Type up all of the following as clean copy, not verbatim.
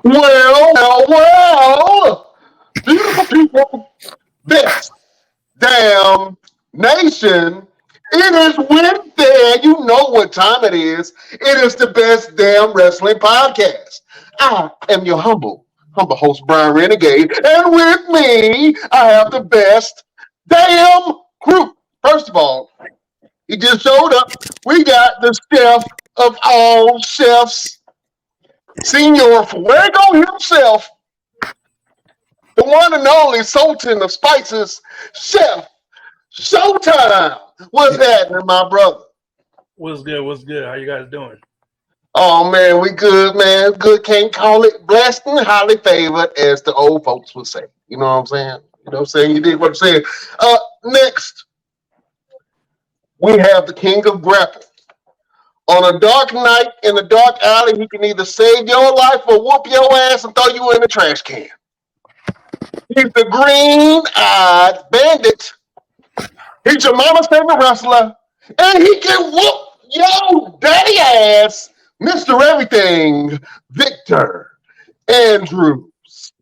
Well, beautiful people, this damn nation. It is Wednesday. You know what time it is. It is the best damn wrestling podcast. I am your humble host, Brian Renegade, and with me, I have the best damn crew. First of all, he just showed up. We got the chef of all chefs, Senior Fuego himself, the one and only Sultan of Spices, Chef Showtime. What's happening, my brother? What's good? What's good? How you guys doing? Oh man, we good, man. Good, can't call it blessed and highly favored, as the old folks would say. You know what I'm saying? You know what I'm saying? You did what I'm saying. Next, we have the King of Grapple. On a dark night in a dark alley, he can either save your life or whoop your ass and throw you in the trash can. He's the green-eyed bandit. He's your mama's favorite wrestler, and he can whoop your daddy ass, Mr. Everything, Victor Andrews.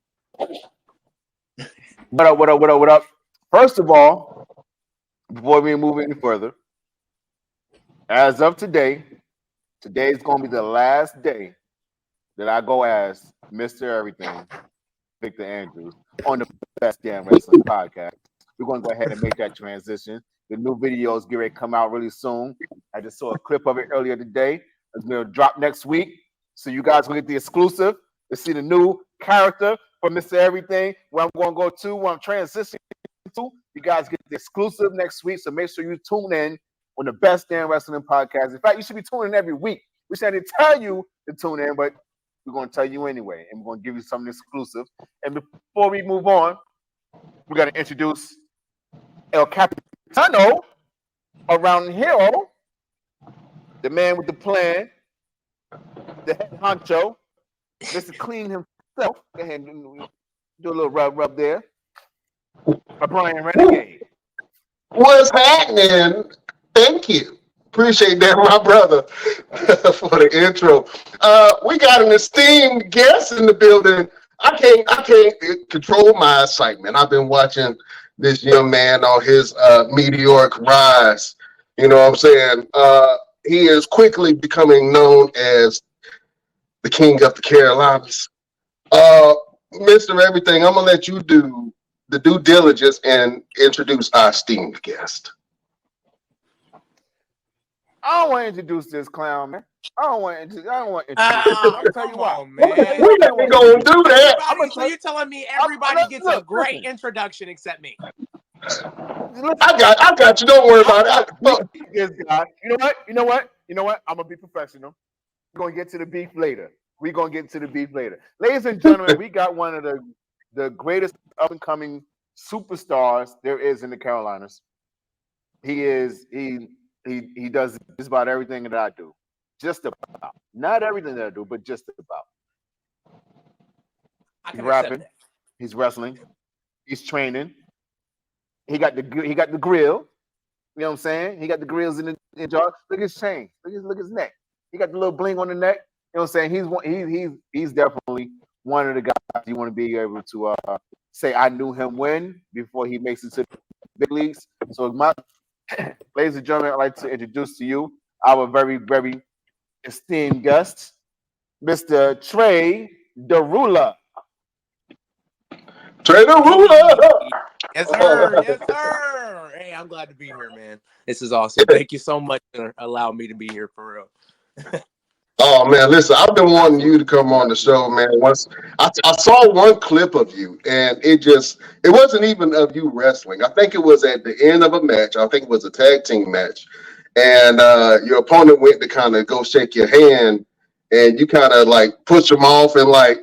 What up, what up, what up, what up? First of all, before we move any further, as of today is going to be the last day that I go as Mr. Everything, Victor Andrews, on the Best Damn Wrestling Podcast. We're going to go ahead and make that transition. The new videos get ready to come out really soon. I just saw a clip of it earlier today. It's going to drop next week. So you guys will get the exclusive to see the new character from Mr. Everything, where I'm going to go to, where I'm transitioning to. You guys get the exclusive next week. So make sure you tune in on the Best Damn Wrestling Podcast. In fact, you should be tuning in every week. We should tell you to tune in, but we're going to tell you anyway. And we're going to give you something exclusive. And before we move on, we got to introduce El Capitano around here, the man with the plan, the head honcho, Mr. Clean himself. Go ahead and do a little rub there. Brian Renegade. What's happening? Thank you. Appreciate that, my brother, for the intro. We got an esteemed guest in the building. I can't control my excitement. I've been watching this young man on his meteoric rise. You know what I'm saying? He is quickly becoming known as the King of the Carolinas. Mr. Everything, I'm gonna let you do the due diligence and introduce our esteemed guest. I don't want to introduce this clown, man. I don't want to introduce. I'll tell you what, man. We ain't gonna do that. So you're telling me everybody gets a great introduction except me? I got you. Don't worry about it. This guy. You know what? I'm gonna be professional. We're gonna get to the beef later. Ladies and gentlemen, we got one of the greatest up and coming superstars there is in the Carolinas. He does just about everything that I do. Just about. Not everything that I do, but just about. He's rapping. He's wrestling. He's training. He got the grill. You know what I'm saying? He got the grills in the jar. Look at his chain. Look at his neck. He got the little bling on the neck. You know what I'm saying? He's definitely one of the guys you want to be able to say I knew him when before he makes it to the big leagues. So ladies and gentlemen, I'd like to introduce to you our very, very esteemed guest, Mr. Trey Da Rula. Trey Da Rula! Yes, sir. Yes, sir. Hey, I'm glad to be here, man. This is awesome. Thank you so much for allowing me to be here for real. Oh man, listen, I've been wanting you to come on the show, man. Once I saw one clip of you, and it wasn't even of you wrestling. I think it was at the end of a match. I think it was a tag team match, and your opponent went to kind of go shake your hand, and you kind of like pushed him off and like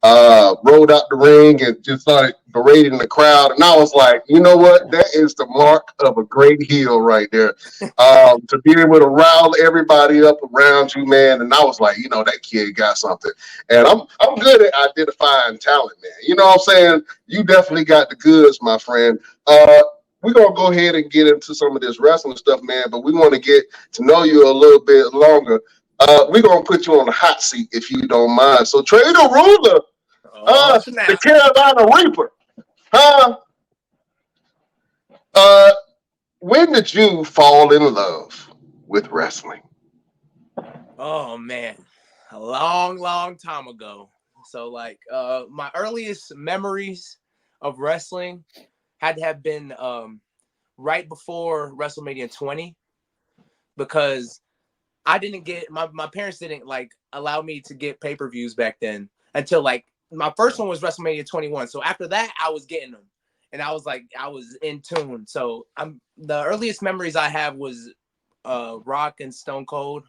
rolled out the ring and just started berating the crowd. And I was like, you know what? That is the mark of a great heel right there. To be able to rile everybody up around you, man. And I was like, you know, that kid got something. And I'm good at identifying talent, man. You know what I'm saying? You definitely got the goods, my friend. We're going to go ahead and get into some of this wrestling stuff, man. But we want to get to know you a little bit longer. we're gonna put you on the hot seat if you don't mind. So Trey Da Rula, Oh, the snap. Carolina Reaper, huh? Uh, when did you fall in love with wrestling? Oh man, a long, long time ago. So like, my earliest memories of wrestling had to have been right before WrestleMania 20, because I didn't get my parents didn't like allow me to get pay-per-views back then until like my first one was WrestleMania 21. So after that, I was getting them, and I was like I was in tune. So I'm the earliest memories I have was Rock and Stone Cold.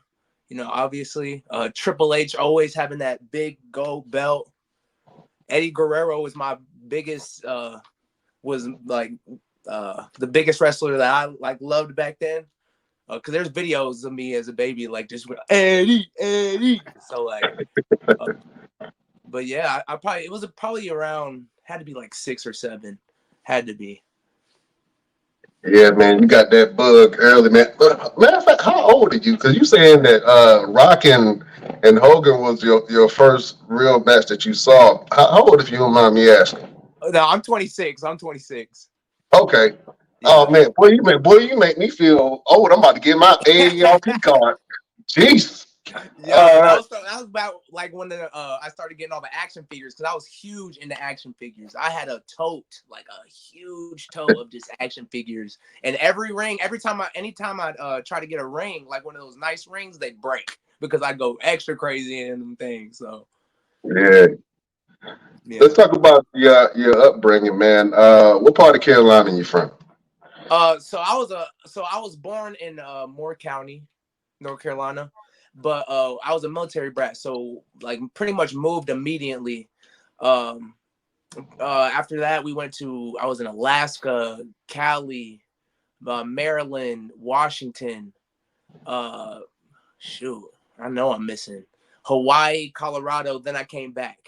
You know, obviously, Triple H always having that big gold belt. Eddie Guerrero was my biggest was like the biggest wrestler that I like loved back then. Because there's videos of me as a baby, like just Eddie, Eddie. So like, uh, but yeah, I probably it was probably around had to be like 6 or 7, had to be. Yeah, man, you got that bug early, man. But matter of fact, how old are you? Because you saying that Rock and Hogan was your first real match that you saw. How old, if you don't mind me asking? No, I'm 26. I'm 26. Okay. Oh Yeah. man, boy, you make me feel old. I'm about to get my AARP card. Jesus. Yo, All that right. was about like when I started getting all the action figures, because I was huge into action figures. I had a tote, like a huge tote of just action figures, and every ring, anytime I try to get a ring, like one of those nice rings, they break because I go extra crazy in them things. So Yeah. yeah. Let's talk about your upbringing, man. What part of Carolina you from? So I was born in Moore County, North Carolina, but I was a military brat, so like pretty much moved immediately. Um, After that, I was in Alaska, Cali, Maryland, Washington. Uh, shoot, I know I'm missing Hawaii, Colorado. Then I came back.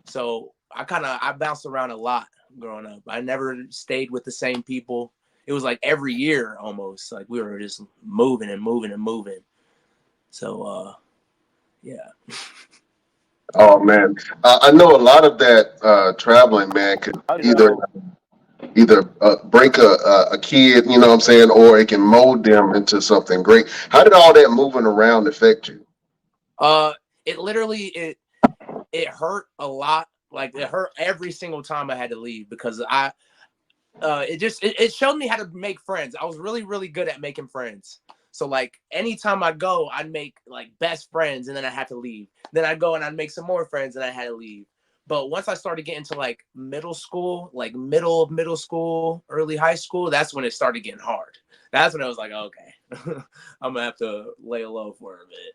So I bounced around a lot growing up. I never stayed with the same people. It was like every year almost. Like we were just moving and moving and moving. So yeah. Oh man, I know a lot of that traveling, man, could I either know. break a kid, you know what I'm saying, or it can mold them into something great. How did all that moving around affect you? Uh it literally it hurt a lot. Like it hurt every single time I had to leave, because it showed me how to make friends. I was really, really good at making friends. So like anytime I go, I'd make like best friends, and then I had to leave. Then I'd go and I'd make some more friends, and I had to leave. But once I started getting to like middle school, like middle of middle school, early high school, that's when it started getting hard. That's when I was like, okay, I'm gonna have to lay low for a bit.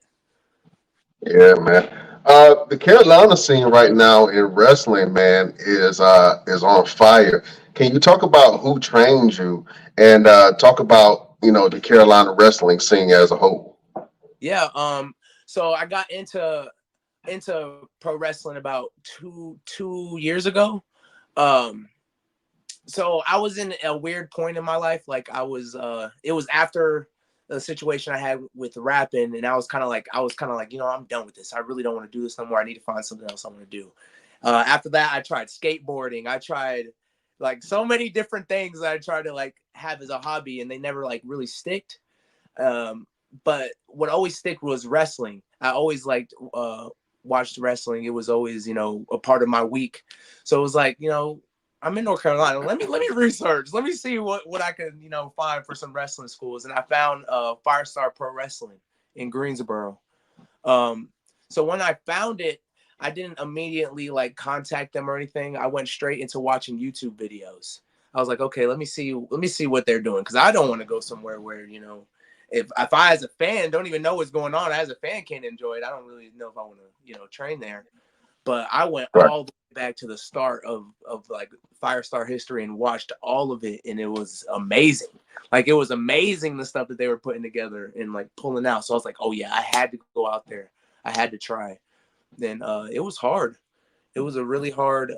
Yeah, man. The Carolina scene right now in wrestling, man, is on fire. Can you talk about who trained you and talk about the Carolina wrestling scene as a whole? Yeah. So I got into pro wrestling about two years ago. Um, so I was in a weird point in my life. Like it was after the situation I had with rapping, and I was kind of like, I'm done with this. I really don't want to do this no more. I need to find something else I want to do. After that, I tried skateboarding. I tried like so many different things that I tried to like have as a hobby, and they never like really sticked. Um, but what always stick was wrestling. I always liked watched wrestling. It was always, a part of my week. So it was like, I'm in North Carolina. Let me research. Let me see what I can, find for some wrestling schools. And I found Firestar Pro Wrestling in Greensboro. Um, so when I found it, I didn't immediately like contact them or anything. I went straight into watching YouTube videos. I was like, okay, let me see what they're doing, because I don't want to go somewhere where, if I as a fan don't even know what's going on, I as a fan can't enjoy it. I don't really know if I want to, train there. But I went Right. all the way back to the start of like Firestar history and watched all of it, and it was amazing. Like it was amazing the stuff that they were putting together and like pulling out. So I was like, oh yeah, I had to go out there. I had to try. Then it was hard. It was a really hard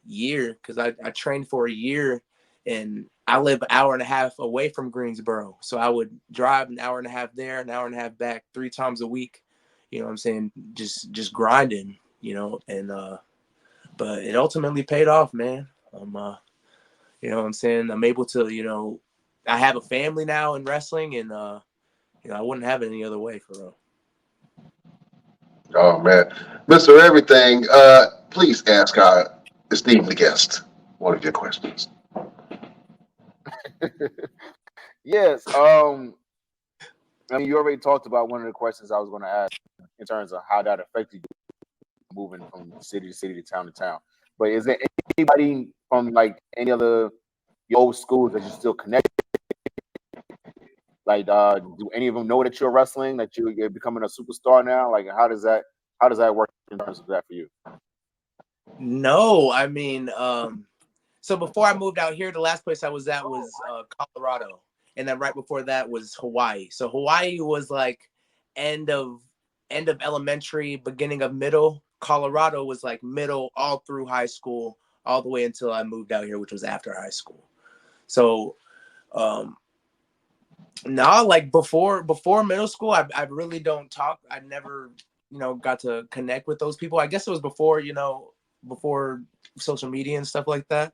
year, because I trained for a year, and I live an hour and a half away from Greensboro. So I would drive an hour and a half there, an hour and a half back 3 times a week. you know what I'm saying, just grinding, you know, and but it ultimately paid off, man. You know what I'm saying? I'm able to, you know, I have a family now in wrestling, and you know, I wouldn't have it any other way, for real. Oh man, Mr. Everything, please ask our esteemed guest one of your questions. Yes. I mean, you already talked about one of the questions I was going to ask in terms of how that affected you moving from city to city to town to town. But is there anybody from like any other your old schools that you still connect? Like, do any of them know that you're wrestling? That you're becoming a superstar now? Like, how does that work in terms of that for you? No, I mean, so before I moved out here, the last place I was at was Colorado, and then right before that was Hawaii. So Hawaii was like end of elementary, beginning of middle. Colorado was like middle all through high school, all the way until I moved out here, which was after high school. So no, like before middle school, I really don't talk. I never, you know, got to connect with those people. I guess it was before, you know, before social media and stuff like that.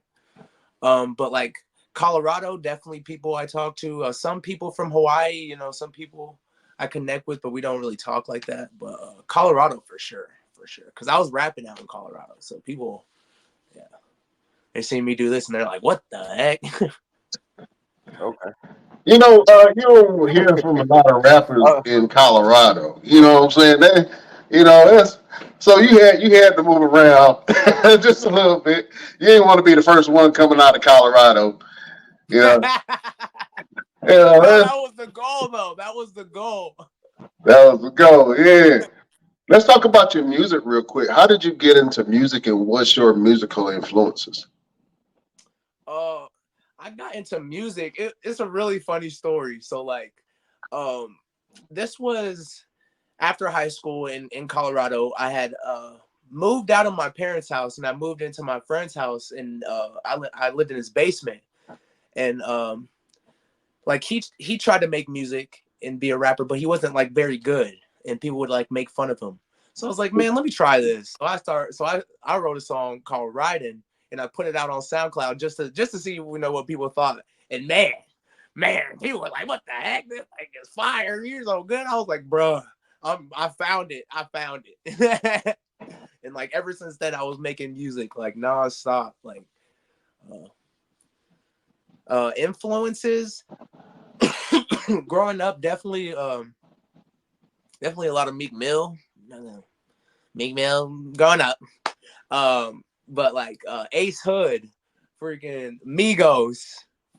But like Colorado, definitely people I talk to. Some people from Hawaii, you know, some people I connect with, but we don't really talk like that. But Colorado for sure, because I was rapping out in Colorado, so people, yeah, they see me do this and they're like, "What the heck?" Okay. You know, you don't hear from a lot of rappers Uh, in Colorado. You know what I'm saying? That's so you had to move around just a little bit. You didn't want to be the first one coming out of Colorado. You know, No, that that's, was the goal, though. That was the goal. that was the goal. Yeah. Let's talk about your music real quick. How did you get into music, and what's your musical influences? Uh, I got into music. It's a really funny story. So like, um, this was after high school in Colorado. I had moved out of my parents' house and I moved into my friend's house, and I lived in his basement. And like he tried to make music and be a rapper, but he wasn't like very good, and people would like make fun of him. So I was like, man, let me try this. So I wrote a song called Riding, and I put it out on SoundCloud just to see, you know, what people thought. And man, people were like, what the heck? This like is fire. You're so good. I was like, bruh, I found it. I found it. And like ever since then, I was making music like nonstop. Like influences growing up, definitely a lot of Meek Mill. Meek Mill growing up. But like Ace Hood, freaking Migos,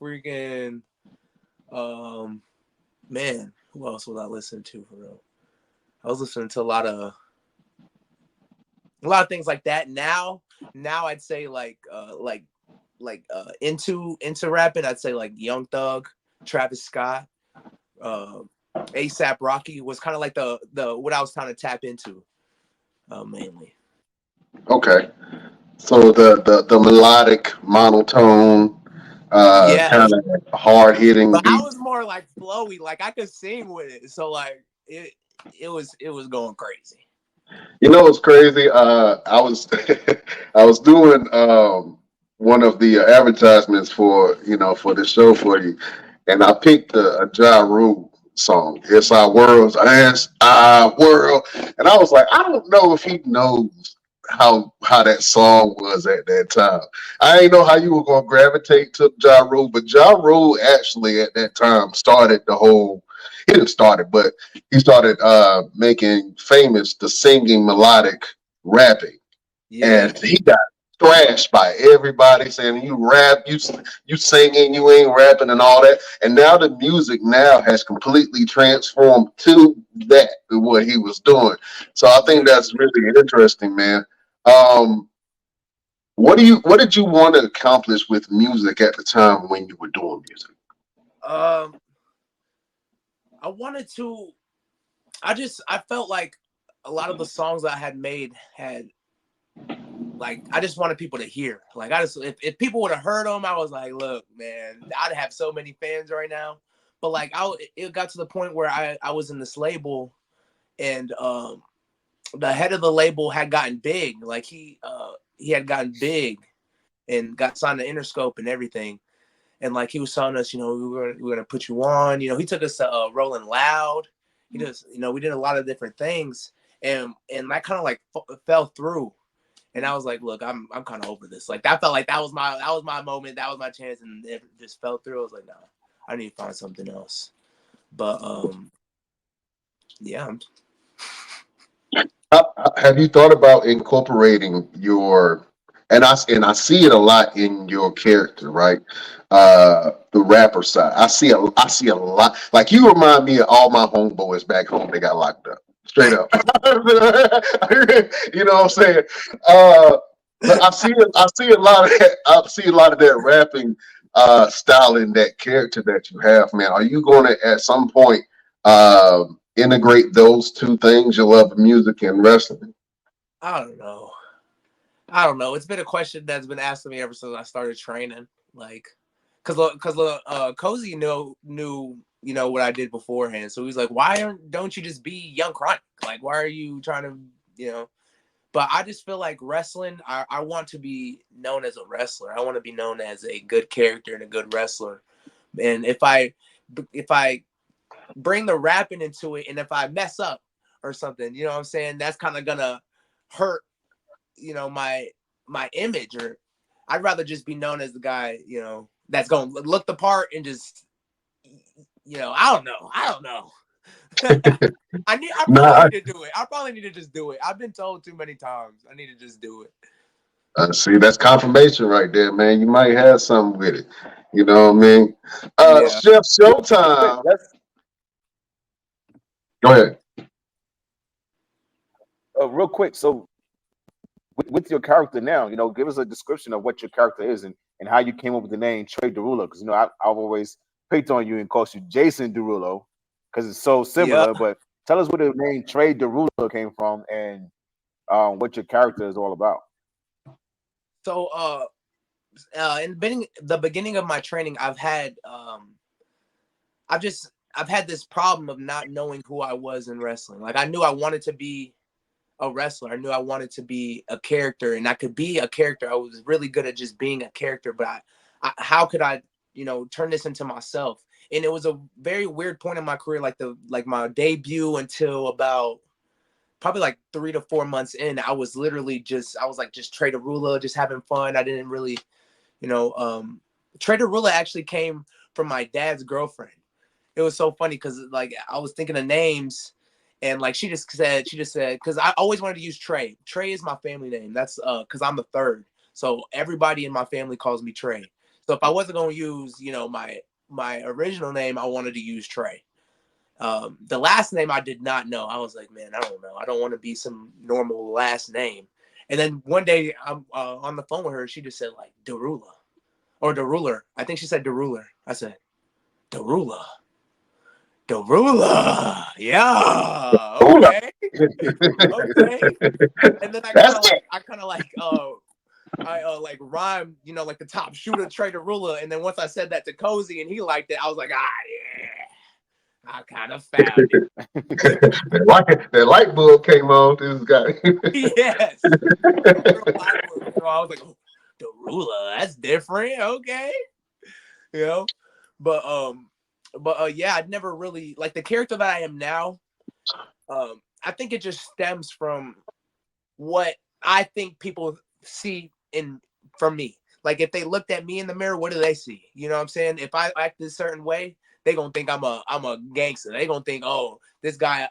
freaking man, who else was I listening to for real? I was listening to a lot of things like that. Now I'd say into rapping, I'd say like Young Thug, Travis Scott, uh ASAP Rocky was kind of like the what I was trying to tap into mainly. Okay. So the melodic monotone, Yeah, kind of hard hitting but I beat. was more like flowy, like I could sing with it. So like it was going crazy. You know what's crazy? I was I was doing one of the advertisements for for the show for you, and I picked a Ja Rule song. It's our world, it's our world, and I was like, I don't know if he knows how that song was at that time. I didn't know how you were gonna gravitate to Ja Rule, but Ja Rule actually at that time started the whole. He didn't start it, but he started making famous the singing melodic rapping, Yeah. and he got thrashed by everybody saying you rap, you singing, you ain't rapping and all that. And now the music now has completely transformed to that what he was doing. So I think that's really interesting, man. Um, what did you want to accomplish with music at the time when you were doing music? Um, I wanted to. I felt like a lot of the songs I had made had like I just wanted people to hear. Like I just if people would have heard them, I was like, look, man, I'd have so many fans right now. But like it got to the point where I was in this label, and the head of the label had gotten big. Like he had gotten big and got signed to Interscope and everything. And like he was telling us, we're gonna put you on. He took us to Rolling Loud. He does, we did a lot of different things, and that kind of like fell through. And I was like, look, I'm kind of over this. Like that felt like that was my moment, that was my chance, and it just fell through. I was like, no, I need to find something else. But yeah. Have you thought about incorporating your and I see it a lot in your character, right? The rapper side. I see a lot. Like you remind me of all my homeboys back home. They got locked up. Straight up. You know what I'm saying? But I see a lot of that. I see a lot of that rapping style in that character that you have, man. Are you going to at some point integrate those two things, your love of music and wrestling? I don't know. It's been a question that's been asked to me ever since I started training. Like, cause Cozy knew what I did beforehand. So he's like, why don't you just be Young Chronic? Like, why are you trying to, But I just feel like wrestling. I want to be known as a wrestler. I want to be known as a good character and a good wrestler. And if I bring the rapping into it, and if I mess up or something, you know what I'm saying, that's kind of gonna hurt, my image. Or I'd rather just be known as the guy, that's gonna look the part and just, I don't know. I probably need to do it. I probably need to just do it. I've been told too many times. I need to just do it. See, that's confirmation right there, man. You might have something with it. You know what I mean? Yeah. Chef Showtime. Go ahead. Real quick. So, with your character now, give us a description of what your character is and how you came up with the name Trey Da Rula. Because I've always picked on you and called you Jason Derulo because it's so similar. Yeah. But tell us where the name Trey Da Rula came from and what your character is all about. So, in the beginning of my training, I've had this problem of not knowing who I was in wrestling. Like I knew I wanted to be a wrestler. I knew I wanted to be a character, and I could be a character. I was really good at just being a character, but how could I, turn this into myself? And it was a very weird point in my career, like my debut until about probably like 3 to 4 months in. I was literally just Trey Da Rula, just having fun. I didn't really, Trey Da Rula actually came from my dad's girlfriend. It was so funny because like I was thinking of names. And like she just said, because I always wanted to use Trey. Trey is my family name. That's because I'm the third. So everybody in my family calls me Trey. So if I wasn't going to use, my original name, I wanted to use Trey. The last name I did not know. I was like, man, I don't know. I don't want to be some normal last name. And then one day I'm on the phone with her. She just said like Da Rula or Da Ruler. I think she said Da Ruler. I said, Da Rula. Da Rula, yeah, okay, okay. And then I kind of like rhymed, like the top shooter Trey Da Rula. And then once I said that to Cozy and he liked it, I was like, yeah, I kind of found it. That light bulb came on. This guy. Yes. So I was like, oh, Da Rula, that's different, okay, But yeah, I'd never really like the character that I am now. I think it just stems from what I think people see from me. Like if they looked at me in the mirror, what do they see? You know what I'm saying? If I act a certain way, they gonna think I'm a gangster. They gonna think, oh, this guy.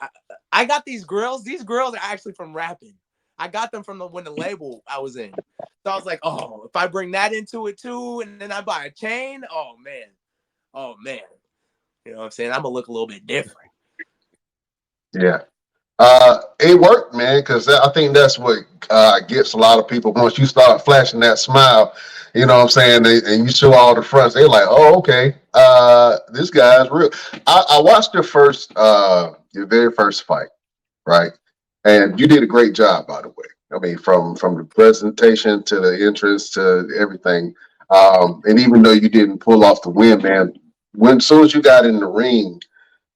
I got these girls. These girls are actually from rapping. I got them from when the label I was in. So I was like, oh, if I bring that into it too, and then I buy a chain, oh man. You know what I'm saying? I'm gonna look a little bit different. Yeah. It worked, man, because I think that's what gets a lot of people. Once you start flashing that smile, you know what I'm saying, and you show all the fronts, they're like, oh, okay, this guy's real. I watched your very first fight, right? And you did a great job, by the way. I mean, from the presentation to the entrance to everything. And even though you didn't pull off the win, man, as soon as you got in the ring,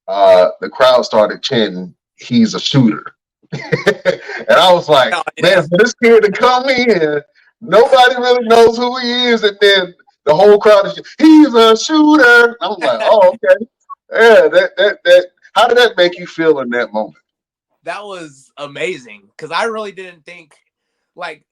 the crowd started chanting, he's a shooter. And I was like, Oh, man, yeah. for this kid to come in, nobody really knows who he is, and then the whole crowd is, he's a shooter. I'm like, oh, okay. Yeah, that. How did that make you feel in that moment? That was amazing because I really didn't think, like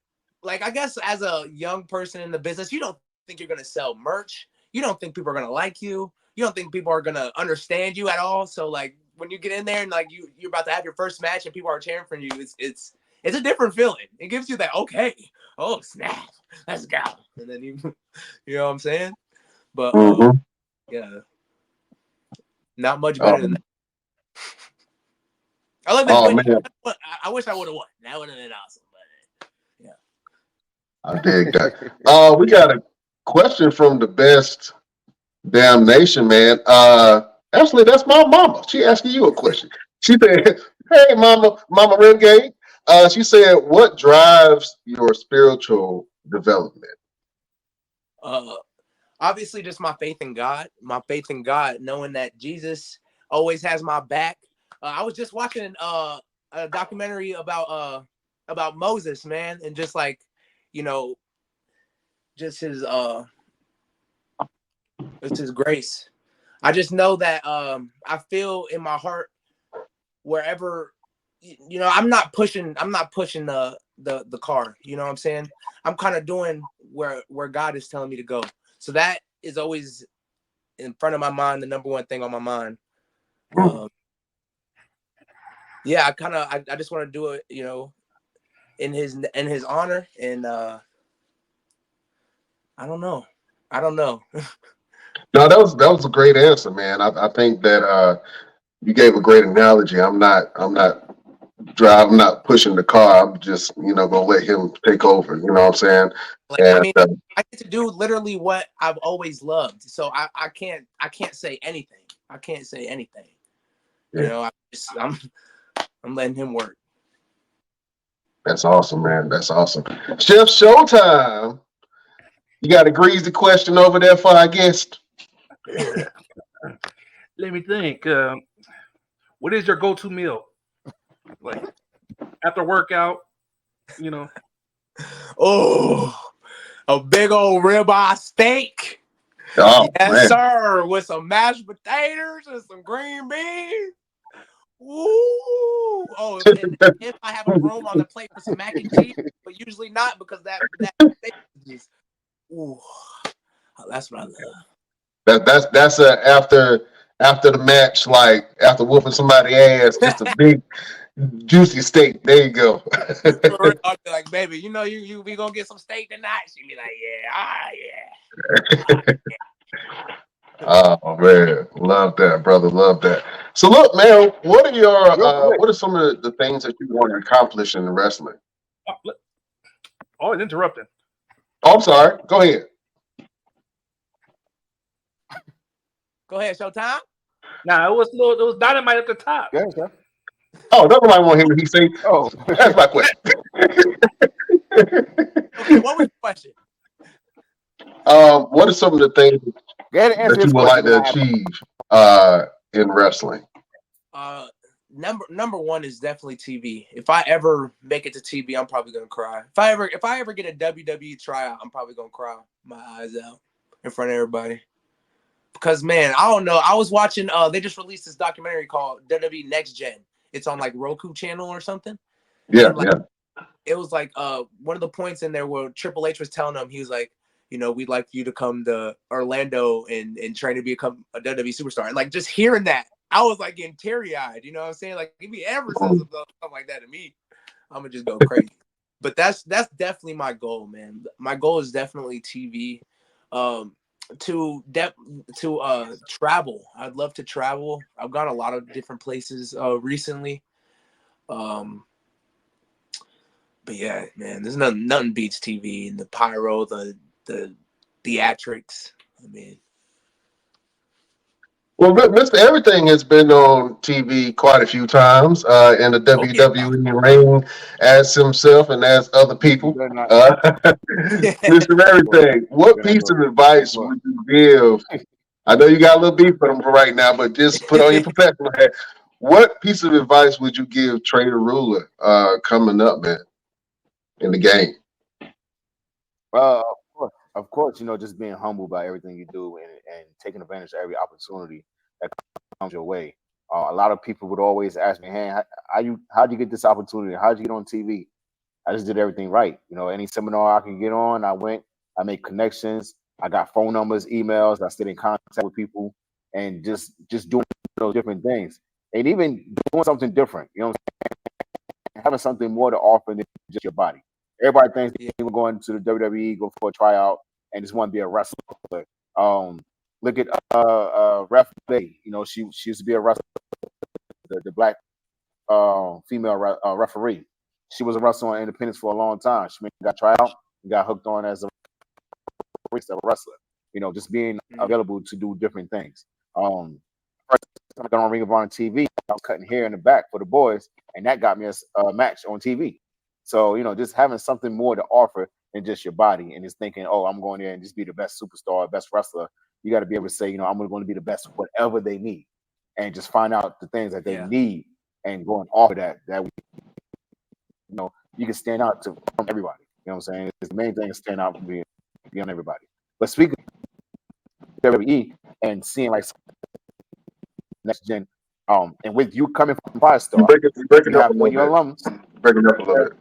I guess as a young person in the business, you don't think you're gonna sell merch. You don't think people are gonna like you. You don't think people are gonna understand you at all. So like when you get in there and like you're about to have your first match and people are cheering for you, it's a different feeling. It gives you that, okay, oh snap, let's go, and then you you know what I'm saying. But Mhm. yeah, not much better than Um, that. Other than oh winning, man, I wish I would have won. That would have been awesome. But yeah. I dig that. We got a question from the best damn nation, man. Actually, that's my mama. She asking you a question. She said, "Hey, Mama Renegade." She said, "What drives your spiritual development?" Uh, Obviously, just my faith in God. My faith in God, knowing that Jesus always has my back. I was just watching a documentary about Moses, man, and just like, you know, just it's his grace. I just know that I feel in my heart wherever, you know, I'm not pushing the car, you know what I'm saying? I'm kind of doing where God is telling me to go. So that is always in front of my mind, the number one thing on my mind. Yeah, I just want to do it, you know, in his honor, and I don't know. No, that was a great answer, man. I think that you gave a great analogy. I'm not pushing the car. I'm just gonna let him take over. You know what I'm saying? Like, I And mean, I get to do literally what I've always loved. So I can't say anything. I can't say anything. You yeah, know, I'm letting him work. that's awesome, man. That's awesome. Chef Showtime. You got a greasy question over there for our guest? Let me think. What is your go-to meal? Like after workout, you know. Oh, a big old ribeye steak. Oh Yes, man. sir. With some mashed potatoes and some green beans. Ooh. Oh, and if I have a room on the plate for some mac and cheese, but usually not because that steak is just, ooh, that's what I love. That's after the match, like after whooping somebody's ass, just a big juicy steak. There you go. I'll be like, baby, you know, you we gonna get some steak tonight. She be like, yeah, Oh man, love that, brother. Love that. So look, man, Real quick. what are some of the things that you want to accomplish in wrestling? Always interrupting. Oh, I'm sorry. Go ahead. Go ahead, Showtime. Nah, it was dynamite at the top. Yes, sir. Oh, that's what I want him to say. Oh, That's my question. Okay, what was your question? What are some of the things go ahead and answer that you his would like question. to achieve in wrestling? Number one is definitely TV. If I ever make it to TV, I'm probably gonna cry. If I ever get a WWE tryout, I'm probably gonna cry my eyes out in front of everybody. Because man, I don't know. I was watching. They just released this documentary called WWE Next Gen. It's on like Roku channel or something, Yeah, and like yeah. it was like one of the points in there where Triple H was telling him, he was like, you know, we'd like you to come to Orlando and train to become a WWE superstar. And like just hearing that, I was like getting teary-eyed, you know what I'm saying? Like if he ever says something like that to me, I'm gonna just go crazy. But that's definitely my goal, man. My goal is definitely TV. To travel. I'd love to travel. I've gone a lot of different places recently. But yeah, man, there's nothing beats TV and the pyro, the theatrics. I mean, Well, Mr. Everything has been on TV quite a few times in the oh yeah. WWE ring as himself and as other You people. better not. Mr. Everything, what Better not piece go of too advice far. would you give? I know you got a little beef with him for right now, but just put on your professional hat. what piece of advice would you give Trey Da Rula coming up, man, in the game? Of course, just being humble by everything you do and taking advantage of every opportunity that comes your way. A lot of people would always ask me, "Hey, how'd you get this opportunity? How'd you get on TV?" I just did everything right. Any seminar I can get on, I went. I made connections. I got phone numbers, emails. I stayed in contact with people, and just doing those different things, and even doing something different. Having something more to offer than just your body. Everybody thinks they're going to the WWE, go for a tryout, and just want to be a wrestler. Look at Ref Bay. She used to be a wrestler, the black female referee. She was a wrestler on Independence for a long time. She got tryout and got hooked on as a wrestler. Just being available to do different things. First time I got on Ring of Honor TV, I was cutting hair in the back for the boys, and that got me a match on TV. So, just having something more to offer than just your body and just thinking, oh, I'm going there and just be the best superstar, best wrestler. You got to be able to say, I'm going to be the best whatever they need, and just find out the things that they need and go and offer that you can stand out from everybody. You know what I'm saying? It's the main thing is stand out from beyond everybody. But speaking of WWE and seeing like next gen, and with you coming from Firestar, You breaking you up a have one little of your bit. alums. Breaking up a little bit.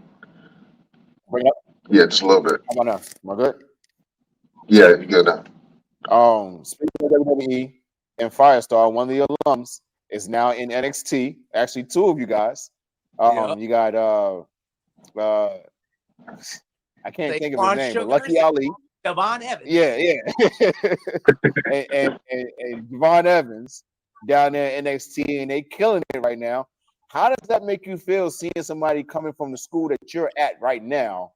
Bring up. Yeah, just a little bit. How about now? Am I good? Yeah, you good now. Speaking of WWE and Firestar, one of the alums is now in NXT. Actually, two of you guys. You got I can't think of his name, but Lucky Ali. Devon Evans. Yeah. and Devon Evans down there in NXT, and they killing it right now. How does that make you feel seeing somebody coming from the school that you're at right now,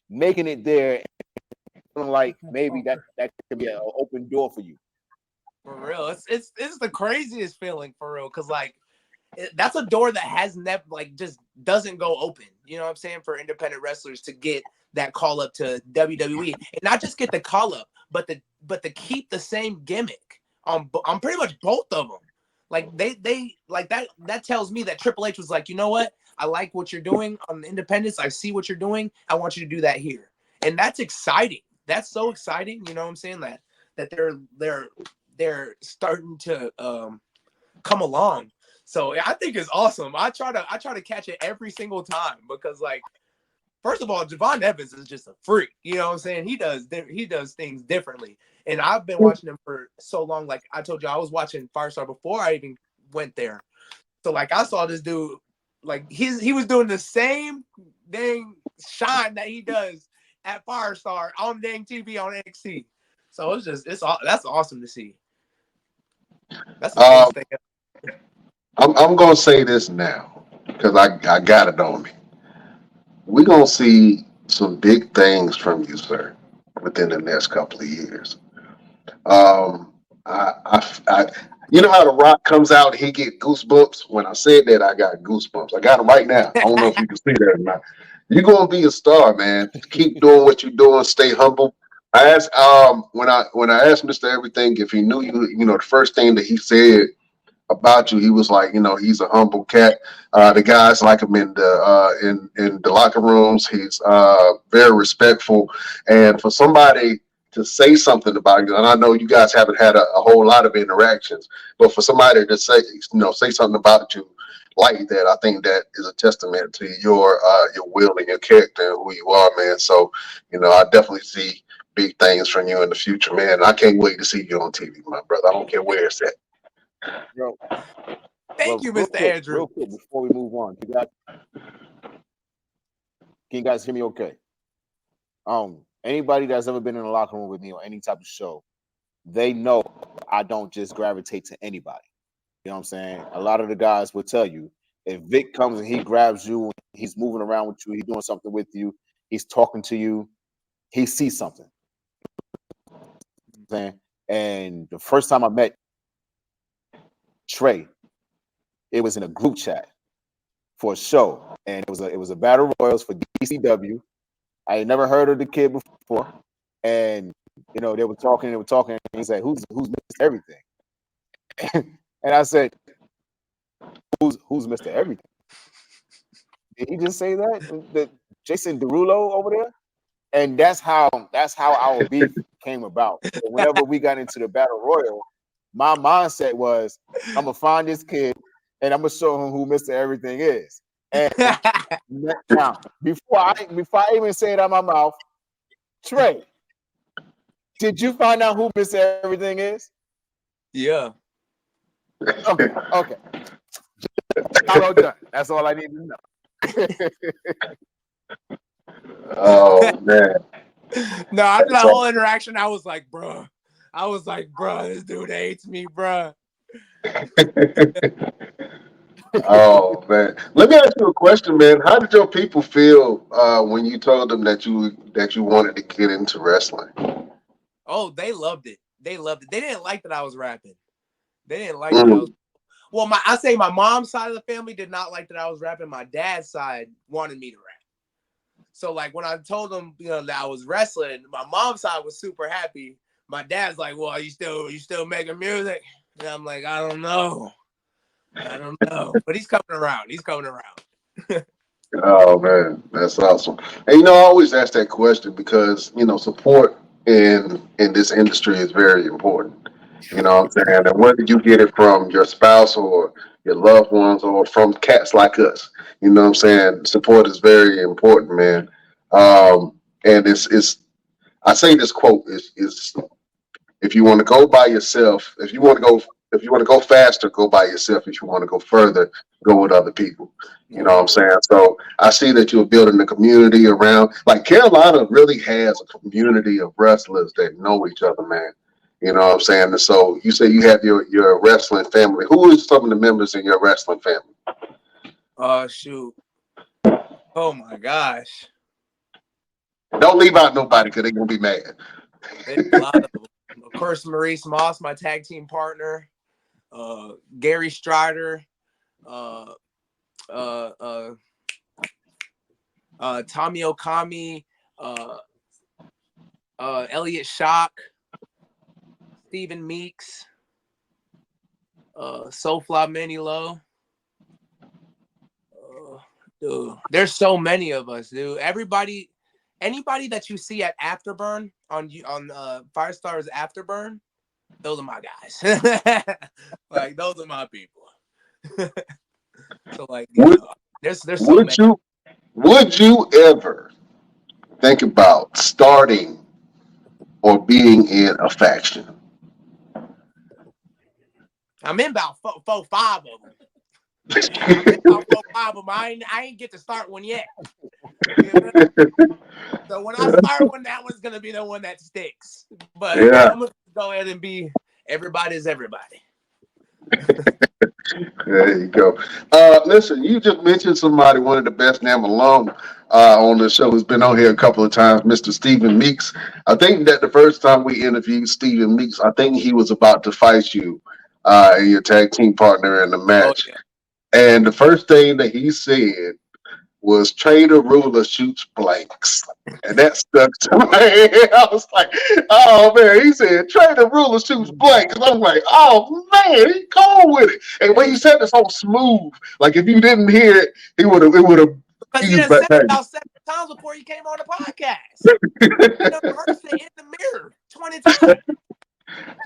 making it there, and feeling like maybe that could be an open door for you? For real, it's the craziest feeling for real, because like that's a door that has never just doesn't go open. You know what I'm saying? For independent wrestlers to get that call up to WWE, and not just get the call up, but to keep the same gimmick on pretty much both of them. Like they like that tells me that Triple H was like, you know what? I like what you're doing on the independents. I see what you're doing. I want you to do that here, and that's exciting. That's so exciting. You know what I'm saying? That they're starting to come along. So I think it's awesome. I try to catch it every single time because, like, first of all, Devon Evans is just a freak. You know what I'm saying? He does things differently. And I've been watching him for so long. Like I told you, I was watching Firestar before I even went there. So like I saw this dude, like he was doing the same dang shine that he does at Firestar on dang TV on NXT. So that's awesome to see. That's the best thing ever. I'm gonna say this now because I got it on me. We're gonna see some big things from you, sir, within the next couple of years. Um, I you know how The Rock comes out, he get goosebumps. When I said that, I got goosebumps. I got them right now. I don't know if you can see that or not. You're gonna be a star, man. Keep doing what you're doing. Stay humble. I asked when I asked Mr. Everything if he knew you. The first thing that he said about you, he was like, he's a humble cat. The guys like him in the locker rooms. He's very respectful, and for somebody to say something about you, and I know you guys haven't had a whole lot of interactions, but for somebody to say something about you like that, I think that is a testament to your will and your character and who you are, man. So, I definitely see big things from you in the future, man. And I can't wait to see you on TV, my brother. I don't care where it's at. Bro, Thank you, Mr. Andrew. Real quick before we move on, can you guys hear me okay? Anybody that's ever been in a locker room with me or any type of show, they know I don't just gravitate to anybody. You know what I'm saying? A lot of the guys will tell you, if Vic comes and he grabs you, he's moving around with you, he's doing something with you, he's talking to you, he sees something. And the first time I met Trey, it was in a group chat for a show, and it was a battle royals for DCW. I had never heard of the kid before, and they were talking, and he said, "Who's Mr. Everything?" And I said, who's Mr. Everything? Did he just say that? The Jason Derulo over there? And that's how our beef came about. So whenever we got into the battle royal, my mindset was, I'm gonna find this kid and I'm gonna show him who Mr. Everything is. And now, before I even say it out of my mouth, Trey, did you find out who Mr. Everything is? Yeah. Okay. I'm all done. That's all I need to know. Oh man. No, after that whole interaction, I was like, bro, this dude hates me, bro. Oh man. Let me ask you a question, man. How did your people feel when you told them that you wanted to get into wrestling? Oh, they loved it. They didn't like that I was rapping. They didn't like that I was. Well, my mom's side of the family did not like that I was rapping. My dad's side wanted me to rap. So like when I told them, that I was wrestling, my mom's side was super happy. My dad's like, "Well, are you still making music?" And I'm like, I don't know. But he's coming around. Oh man, that's awesome. And I always ask that question because support in this industry is very important. You know what I'm saying? And whether you get it from your spouse or your loved ones or from cats like us, you know what I'm saying? Support is very important, man. And it's I say this quote is if you want to go by yourself, if you want to go faster, go by yourself. If you want to go further, go with other people. You know what I'm saying? So I see that you're building a community around, like Carolina really has a community of wrestlers that know each other, man. You know what I'm saying? And so you say you have your wrestling family. Who is some of the members in your wrestling family? Shoot. Oh my gosh. Don't leave out nobody because they're gonna be mad. There's a lot of them. Of course, Maurice Moss, my tag team partner. Gary Strider. Tommy Okami. Elliot Shock. Stephen Meeks. Soulfly Manilo. Dude, there's so many of us, dude. Anybody that you see at Afterburn on Firestar's Afterburn, those are my guys. Like those are my people. So like, there's so many. Would you ever think about starting or being in a faction? I'm in about four, five of them. I'm in about 4, 5 of them. I ain't get to start one yet. So when I start one, that one's gonna be the one that sticks. But Yeah. I'm gonna go ahead and be everybody's everybody. There you go. Listen, you just mentioned somebody, one of the best name alone on the show, who's been on here a couple of times, Mr. Stephen Meeks. I think that the first time we interviewed Stephen Meeks, I think he was about to fight you and your tag team partner in the match. Oh, yeah. And the first thing that he said was Trey Da Rula shoots blanks. And that stuck to my head. I was like, oh man, he said Trey Da Rula shoots blanks. And I was like, oh man, he cold with it. And when he said it so smooth, like if you didn't hear it, it would have Because you done said it about 7 times before you came on the podcast. You done rehearsed it in the mirror 20 times.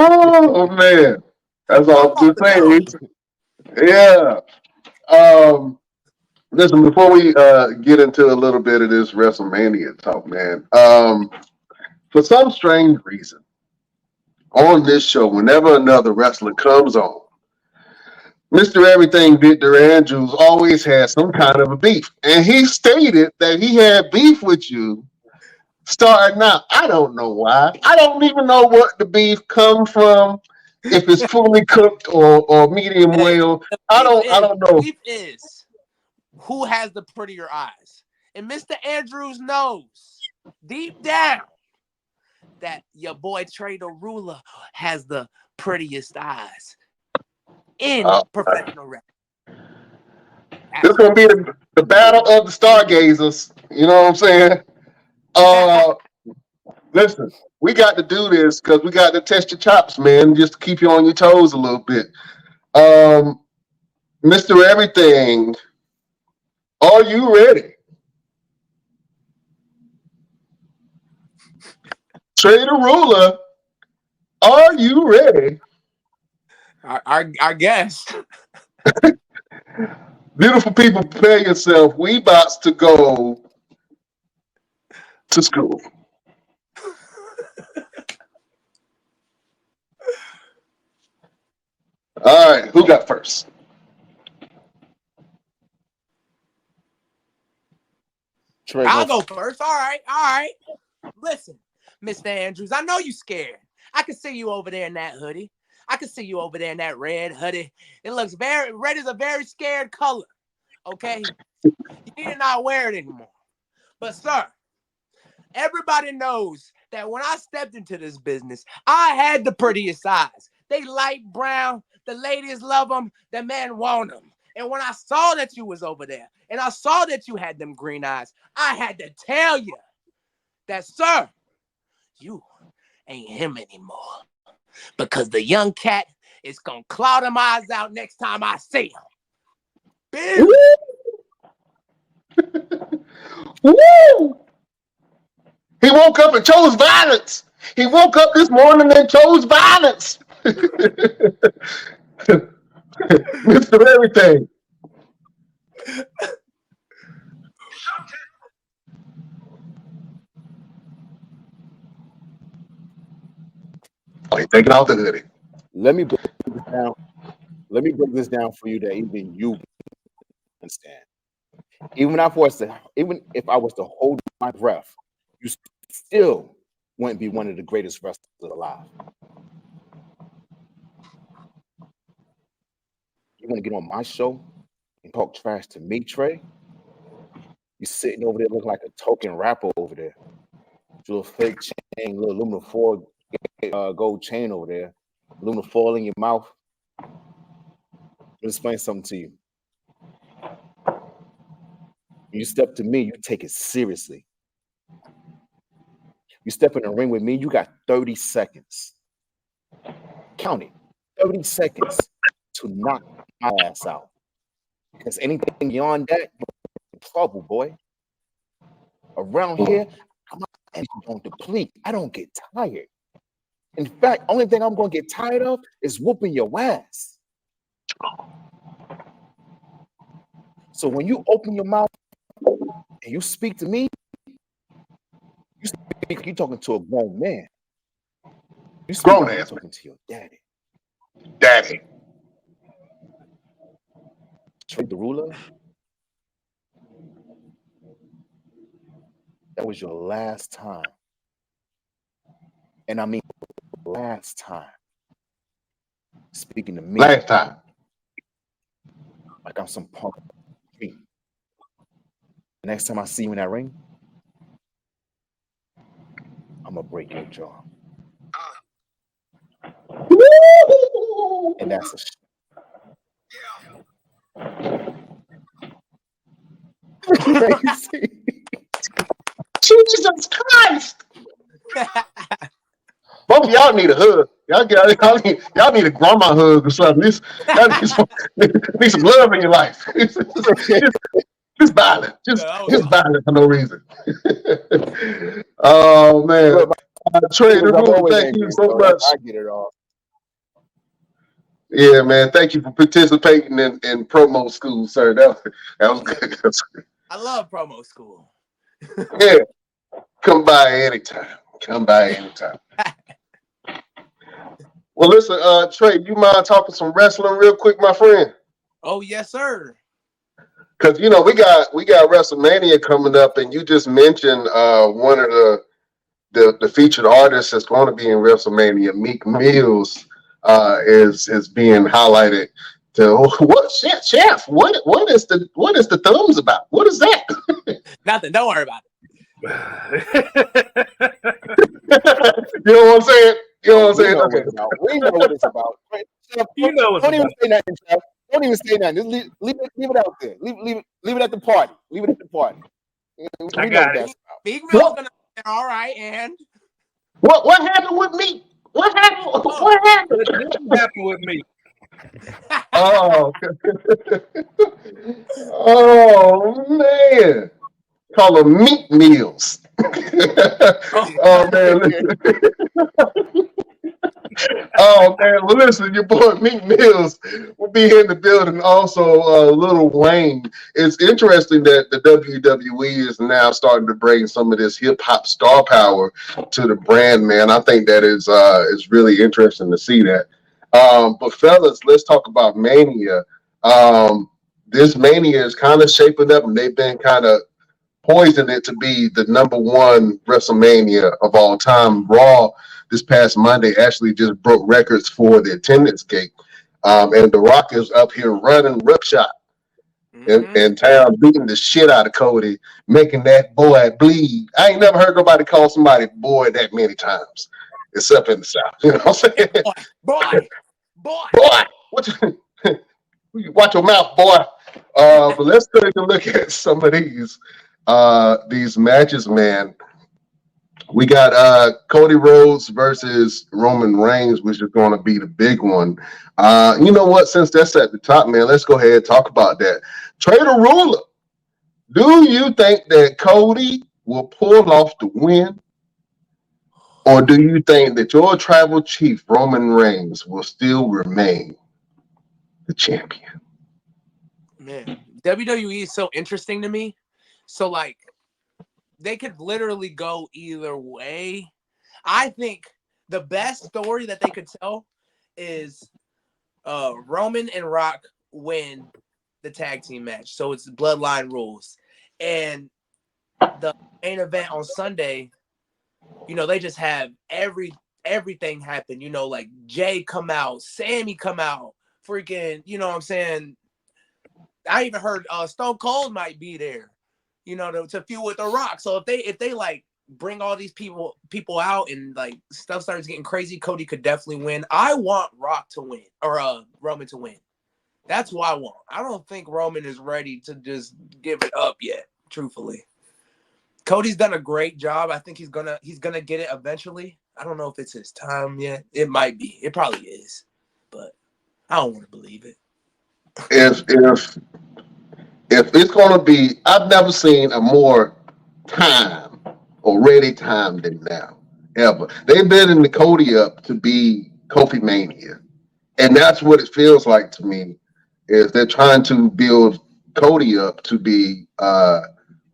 Oh man. That's all I'm just saying. Yeah. Listen, before we get into a little bit of this WrestleMania talk, man, for some strange reason, on this show, whenever another wrestler comes on, Mr. Everything Victor Andrews always has some kind of a beef. And he stated that he had beef with you starting out. I don't know why. I don't even know what the beef comes from, if it's fully cooked or medium well. I don't know. The beef is who has the prettier eyes. And Mr. Andrews knows deep down that your boy Trey Da Rula has the prettiest eyes in professional wrestling. This is going to be the battle of the stargazers. You know what I'm saying? Listen, we got to do this because we got to test your chops, man, just to keep you on your toes a little bit. Mr. Everything, are you ready? Trey Da Rula, are you ready? I guess. Beautiful people, prepare yourself. We about to go to school. All right, who got first? Trey, I'll go first. All right. Listen, Mr. Andrews, I know you scared. I can see you over there in that hoodie. I can see you over there in that red hoodie. It looks red is a very scared color. Okay? You need to not wear it anymore. But sir, everybody knows that when I stepped into this business, I had the prettiest eyes. They light brown. The ladies love them. The men want them. And when I saw that you was over there and I saw that you had them green eyes, I had to tell you that, sir, you ain't him anymore. Because the young cat is going to claw them eyes out next time I see him. Woo! He woke up and chose violence. He woke up this morning and chose violence. Mr. Everything. Oh, he's taking off the hoodie. let me break this down. Let me break this down for you that even you understand. Even if I was to hold my breath, you still wouldn't be one of the greatest wrestlers alive. You want to get on my show and talk trash to me, Trey? You sitting over there looking like a token rapper over there. Little fake chain, little aluminum foil gold chain over there, aluminum foil in your mouth. Let me explain something to you. When you step to me, you take it seriously. You step in the ring with me, you got 30 seconds. Count it. 30 seconds to knock my ass out. Because anything beyond that, you're in trouble, boy. Around here, my energy don't deplete. I don't get tired. In fact, only thing I'm gonna get tired of is whooping your ass. So when you open your mouth and you speak to me, you're talking to a grown man. You speak Grown like you're ass. talking to your daddy. Daddy. Trey Da Rula, that was your last time. And I mean last time speaking to me Last time. like I'm some punk. The next time I see you in that ring, I'm gonna break your jaw. And that's a crazy. Jesus Christ! Both of y'all need a hug. Y'all need a grandma hug or something. Y'all need some love in your life. Just violent. Just violent for no reason. Oh man. Look, Trey Da I'm Rula, always thank angry, you so so much. I get it all. Yeah, man. Thank you for participating in promo school, sir. That was good. I love promo school. Yeah. Come by anytime. Come by anytime. Well, listen, Trey, you mind talking some wrestling real quick, my friend? Oh, yes, sir. Because we got WrestleMania coming up, and you just mentioned one of the featured artists that's going to be in WrestleMania, Meek Mills, is being highlighted. What chef? What is the thumbs about? What is that? Nothing. Don't worry about it. You know what I'm saying? You know what I'm We saying? know Okay. what it's about. We know what it's about. You know what's Don't even about. say nothing, Jeff. Don't even say nothing. Just leave it out there. Leave it at the party. Leave it at the party. We I know got what it. that's about. Big Mill's gonna be there, all right, and What happened with me? What happened? oh, What happened? What happened with me? Oh, oh man. Call them meat meals. Oh, Oh man, listen. Oh man, well listen, your boy Meek Mills will be here in the building. Also, Little Wayne. It's interesting that the WWE is now starting to bring some of this hip hop star power to the brand. Man, I think that is really interesting to see that. But fellas, let's talk about Mania. This Mania is kind of shaping up, and they've been kind of poisoned it to be the number one WrestleMania of all time. Raw this past Monday actually just broke records for the attendance gate. And The Rock is up here running roughshod in town, beating the shit out of Cody, making that boy bleed. I ain't never heard nobody call somebody boy that many times, except in the South. You know what I'm saying? boy. Boy, what you, watch your mouth, boy. But let's take a look at some of these matches, man. We got Cody Rhodes versus Roman Reigns, which is going to be the big one. You know what? Since that's at the top, man, let's go ahead and talk about that. Trey Da Rula, do you think that Cody will pull off the win? Or do you think that your tribal chief, Roman Reigns, will still remain the champion? Man, WWE is so interesting to me. So, like, they could literally go either way. I think the best story that they could tell is Roman and Rock win the tag team match. So it's bloodline rules. And the main event on Sunday, you know, they just have everything happen. You know, like Jay come out, Sammy come out, freaking, you know what I'm saying? I even heard Stone Cold might be there, you know, to feud with The Rock. So if they like bring all these people out and like stuff starts getting crazy, Cody could definitely win. I want Rock to win or Roman to win. That's what I want. I don't think Roman is ready to just give it up yet, truthfully. Cody's done a great job. I think he's gonna get it eventually. I don't know if it's his time yet. It might be. It probably is, but I don't want to believe it. If it's going to be, I've never seen a more time or ready time than now, ever. They've been in the Cody up to be Kofi Mania. And that's what it feels like to me, is they're trying to build Cody up to be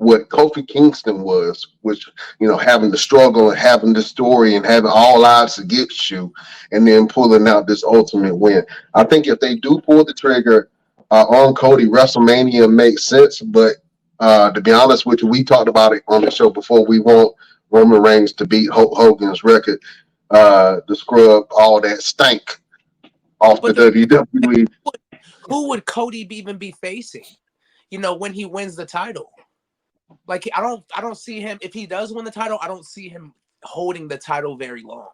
what Kofi Kingston was, which, you know, having the struggle and having the story and having all odds against you and then pulling out this ultimate win. I think if they do pull the trigger on Cody, WrestleMania makes sense. But to be honest with you, we talked about it on the show before. We want Roman Reigns to beat Hulk Hogan's record, to scrub all that stank off the WWE. Who would Cody even be facing? You know, when he wins the title, like I don't see him. If he does win the title, I don't see him holding the title very long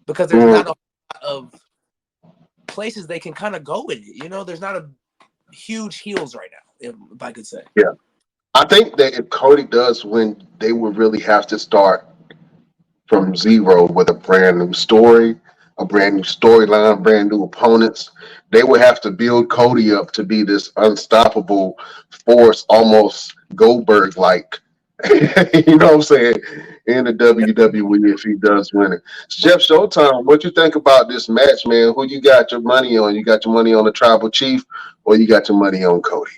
because there's not a lot of places they can kind of go with it. You know, there's not a huge heels right now, if I could say. Yeah, I think that if Cody does win, they would really have to start from zero with a brand new story, a brand new storyline, brand new opponents. They would have to build Cody up to be this unstoppable force, almost Goldberg like. You know what I'm saying? In the WWE, if he does win it. Jeff Showtime, what you think about this match, man? Who you got your money on? You got your money on the tribal chief, or you got your money on Cody?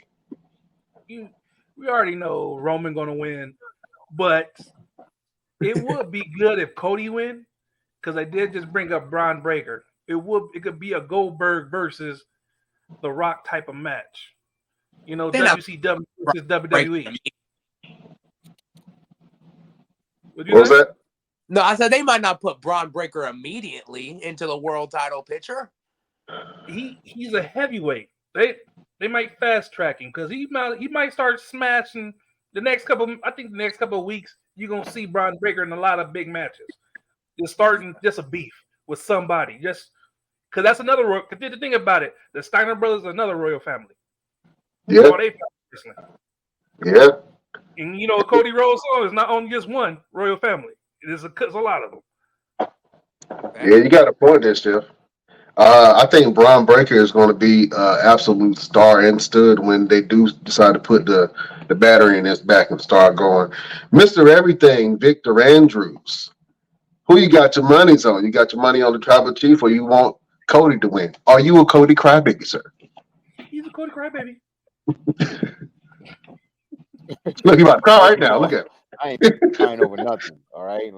We already know Roman going to win, but it would be good if Cody win, because I did just bring up Braun Breaker. It could be a Goldberg versus The Rock type of match. You know, WCW versus WWE. What was that? No, I said they might not put Braun Breaker immediately into the world title picture. He's a heavyweight. They might fast track him because he might start smashing the next couple. I think the next couple of weeks you're gonna see Braun Breaker in a lot of big matches. Just starting just a beef with somebody, just because that's another. The thing about it, the Steiner brothers are another royal family. Yeah. Yeah. And you know, Cody Rhodes song is not only just one royal family. It's a lot of them. Yeah, you got a point there, Steph. I think Braun Breaker is going to be absolute star and stud when they do decide to put the battery in his back and start going. Mr. Everything, Victor Andrews. Who you got your monies on? You got your money on the tribal chief, or you want Cody to win? Are you a Cody crybaby, sir? He's a Cody crybaby. Look, you about to cry right You know now. Look what? at him. I ain't crying over nothing. All right.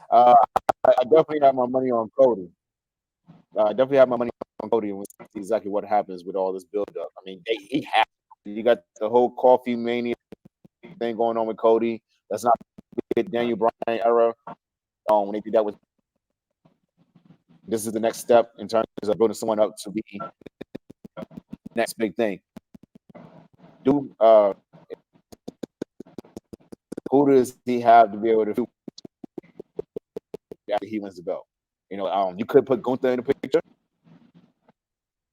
Uh, I definitely have my money on Cody. I definitely have my money on Cody, and we'll see exactly what happens with all this build-up. I mean, he has. You got the whole coffee mania thing going on with Cody. That's not the Daniel Bryan era. When they did that with, this is the next step in terms of building someone up to be the next big thing. Who does he have to be able to do after he wins the belt? You know, you could put Gunther in the picture.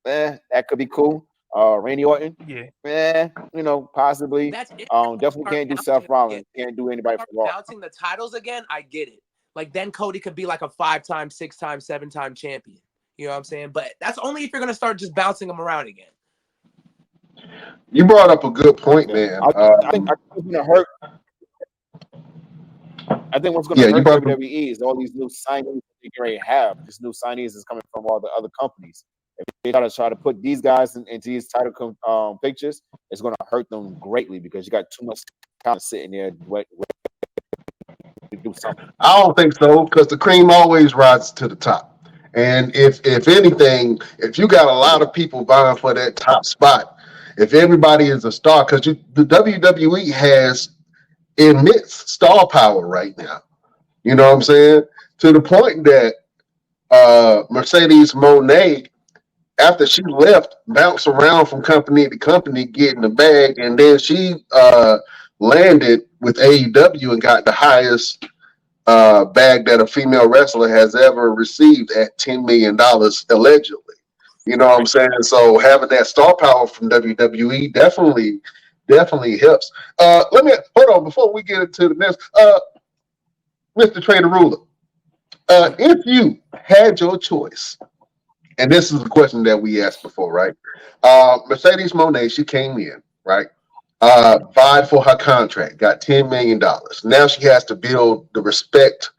That could be cool. Randy Orton. Yeah. You know, possibly. That's it. Definitely can't do Seth Rollins. Can't do anybody from Raw. Bouncing the titles again, I get it. Like then Cody could be like a 5-time, 6-time, 7-time champion. You know what I'm saying? But that's only if you're gonna start just bouncing them around again. You brought up a good point, man. I think what's gonna hurt. I think what's gonna hurt WWE is all these new signings they already have. This new signees is coming from all the other companies. If they try to put these guys into these title pictures, it's gonna hurt them greatly because you got too much talent sitting there to do something. I don't think so, because the cream always rises to the top. And if anything, if you got a lot of people vying for that top spot, if everybody is a star, because the WWE has immense star power right now. You know what I'm saying? To the point that Mercedes Moné, after she left, bounced around from company to company getting the bag, and then she landed with AEW and got the highest bag that a female wrestler has ever received at $10 million allegedly. You know what I'm saying? So having that star power from WWE definitely helps. Let me hold on before we get into the next. Mr. Trey Da Rula, if you had your choice, and this is a question that we asked before, right? Mercedes Moné, she came in, right? Vied for her contract, got $10 million. Now she has to build the respect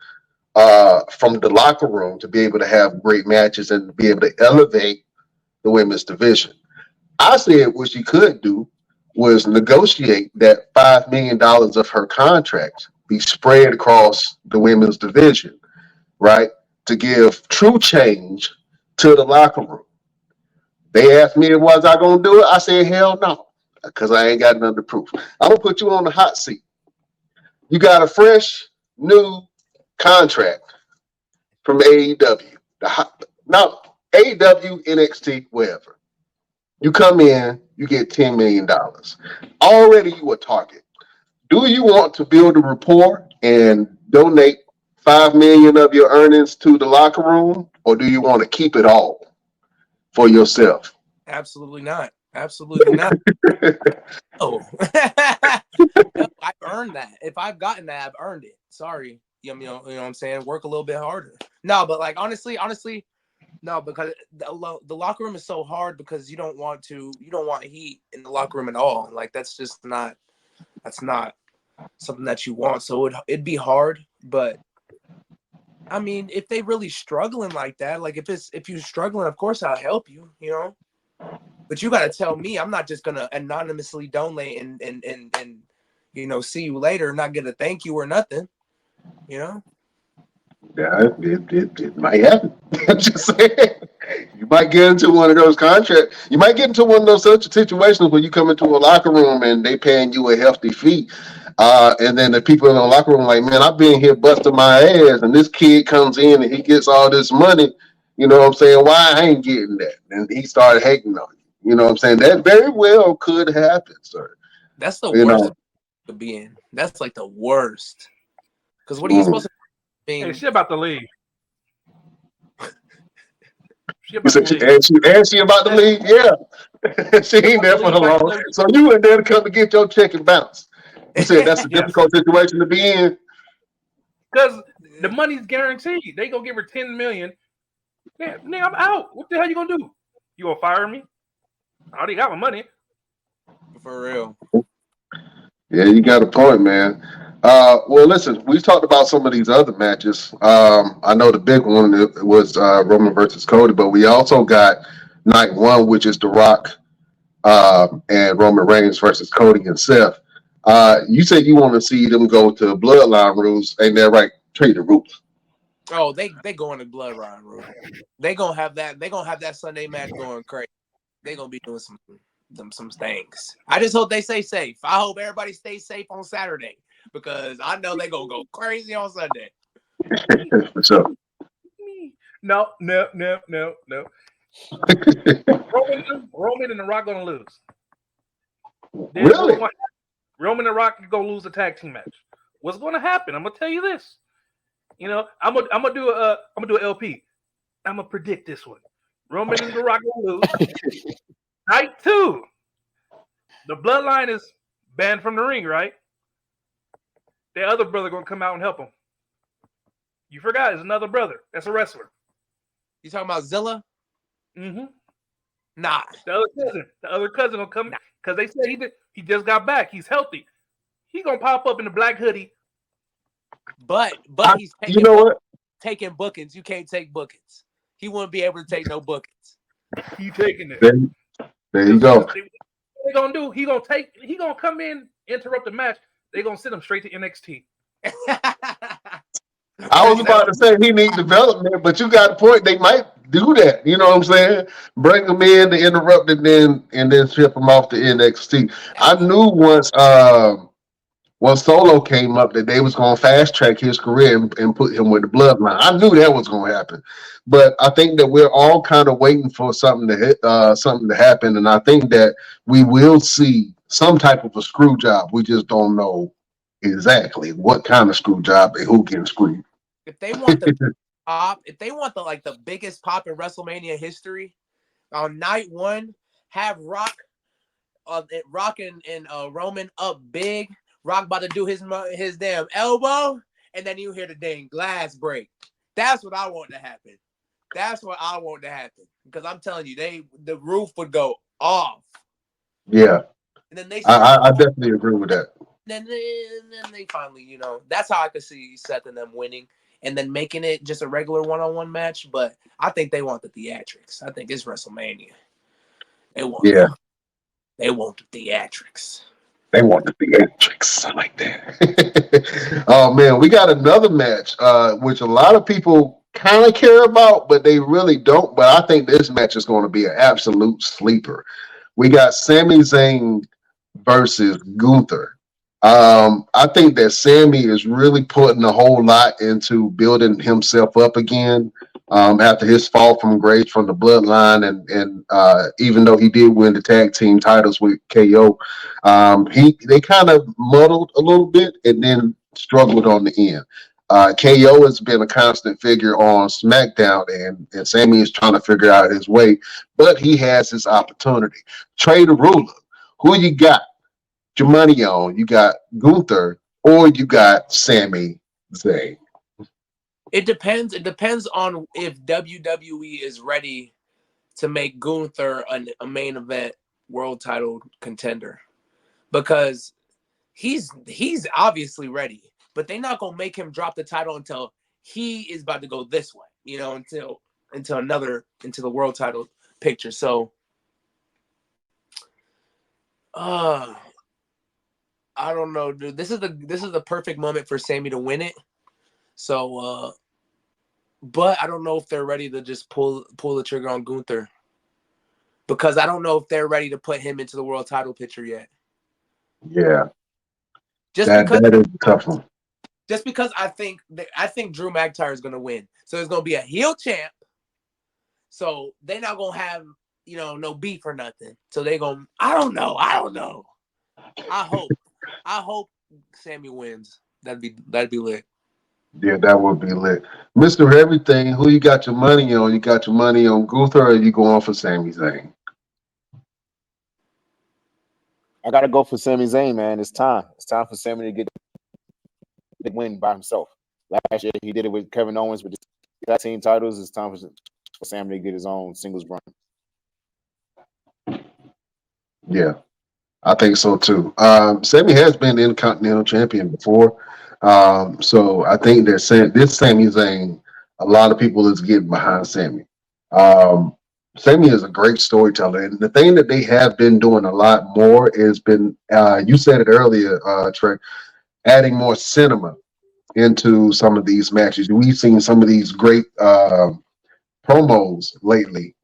from the locker room to be able to have great matches and to be able to elevate the women's division. I said what she could do was negotiate that $5 million of her contract be spread across the women's division, right? To give true change to the locker room. They asked me, was I going to do it? I said, hell no, because I ain't got nothing to prove. I'm going to put you on the hot seat. You got a fresh, new contract from AEW. Now, AEW, NXT, wherever. You come in, you get $10 million. Already you a target. Do you want to build a rapport and donate $5 million of your earnings to the locker room, or do you want to keep it all for yourself? Absolutely not. Absolutely not. Oh, no, I've earned that. If I've gotten that, I've earned it. Sorry. You know what I'm saying? Work a little bit harder. No, but like honestly, no, because the locker room is so hard because you don't want heat in the locker room at all. Like that's not something that you want. So it'd be hard, but I mean, if they really struggling like that, like if you're struggling, of course I'll help you, you know. But you gotta tell me, I'm not just gonna anonymously donate and you know, see you later and not get a thank you or nothing, you know. Yeah, it might happen. I'm just saying. You might get into one of those contracts. You might get into one of those such situations where you come into a locker room and they paying you a hefty fee. And then the people in the locker room like, man, I've been here busting my ass, and this kid comes in and he gets all this money. You know what I'm saying? Why I ain't getting that? And he started hating on you. You know what I'm saying? That very well could happen, sir. That's the worst to be in. That's like the worst. Because what are you supposed to mean? Hey, she about to leave. She about to leave? Yeah. She ain't there for long. So you went there to come to get your check and bounce. You said that's a difficult situation to be in. Because The money's guaranteed. They gonna give her $10 million. Man, I'm out. What the hell you gonna do? You gonna fire me? I already got my money. For real. Yeah, you got a point, man. Well, listen, we talked about some of these other matches. I know the big one was Roman versus Cody, but we also got night one, which is The Rock and Roman Reigns versus Cody and Seth. You said you want to see them go to Bloodline rules, ain't that right? Trey Da Rula. Oh, they going to Bloodline rule. They gonna have that. They gonna have that Sunday match going crazy. They gonna be doing some things. I just hope they stay safe. I hope everybody stays safe on Saturday because I know they gonna go crazy on Sunday. What's up? No. Roman and The Rock gonna lose. Really? Roman and The Rock gonna lose the tag team match. What's gonna happen? I'm gonna tell you this. You know, I'm gonna do an LP. I'm gonna predict this one. Roman and The Rock gonna lose. Night 2. The Bloodline is banned from the ring, right? The other brother gonna come out and help him. You forgot, it's another brother. That's a wrestler. You talking about Zilla? Mm-hmm. Nah. The other cousin will come because they said he just got back. He's healthy. He gonna pop up in the black hoodie. But he's taking, you know what? Taking bookings. You can't take bookings. He wouldn't be able to take no bookings. He taking it. There you go. What they gonna do? He gonna come in, interrupt the match. They gonna send him straight to NXT. I was about to say he needs development, but you got a point. They might do that. You know what I'm saying? Bring him in to interrupt it, and then ship him off to NXT. I knew once Solo came up that they was going to fast track his career and put him with the Bloodline. I knew that was going to happen, but I think that we're all kind of waiting for something to happen, and I think that we will see some type of a screw job. We just don't know exactly what kind of screw job and who getting screwed. If they want the pop, if they want the biggest pop in WrestleMania history, on night 1, have Rock and Roman up big. Rock about to do his damn elbow, and then you hear the dang glass break. That's what I want to happen. That's what I want to happen because I'm telling you, the roof would go off. Yeah, and then they. I definitely agree with that. Then they finally, that's how I could see Seth and them winning and then making it just a regular one-on-one match. But I think they want the theatrics. I think it's WrestleMania. They want the theatrics. They want the theatrics. I like that. Oh man, we got another match, which a lot of people kind of care about, but they really don't. But I think this match is going to be an absolute sleeper. We got Sami Zayn versus Gunther. I think that Sammy is really putting a whole lot into building himself up again after his fall from grace from the Bloodline, and even though he did win the tag team titles with KO, they kind of muddled a little bit and then struggled on the end. KO has been a constant figure on SmackDown, and Sammy is trying to figure out his way, but he has his opportunity. Trey Da Rula, who you got your money on? You got Gunther or you got Sami Zayn? It depends. It depends on if WWE is ready to make Gunther a main event world title contender, because he's obviously ready, but they're not gonna make him drop the title until he is about to go this way, until into the world title picture. So, I don't know, dude. This is the perfect moment for Sammy to win it. So, but I don't know if they're ready to just pull the trigger on Gunther, because I don't know if they're ready to put him into the world title picture yet. Yeah, That is a tough one. Just because I think Drew McIntyre is gonna win, so there's gonna be a heel champ. So they're not gonna have no beef or nothing. So they gonna I don't know. I hope Sammy wins. That'd be lit. Yeah, that would be lit. Mr. Everything, who you got your money on? You got your money on Gunther or you going for Sami Zayn? I gotta go for Sami Zayn, man. It's time. It's time for Sami to get the win by himself. Last year he did it with Kevin Owens with the tag team titles. It's time for Sam to get his own singles run. Yeah, I think so too. Sammy has been the Intercontinental Champion before, so I think that this Sami Zayn, a lot of people is getting behind Sammy. Um, Sammy is a great storyteller, and the thing that they have been doing a lot more has been, you said it earlier, Trey, adding more cinema into some of these matches. We've seen some of these great promos lately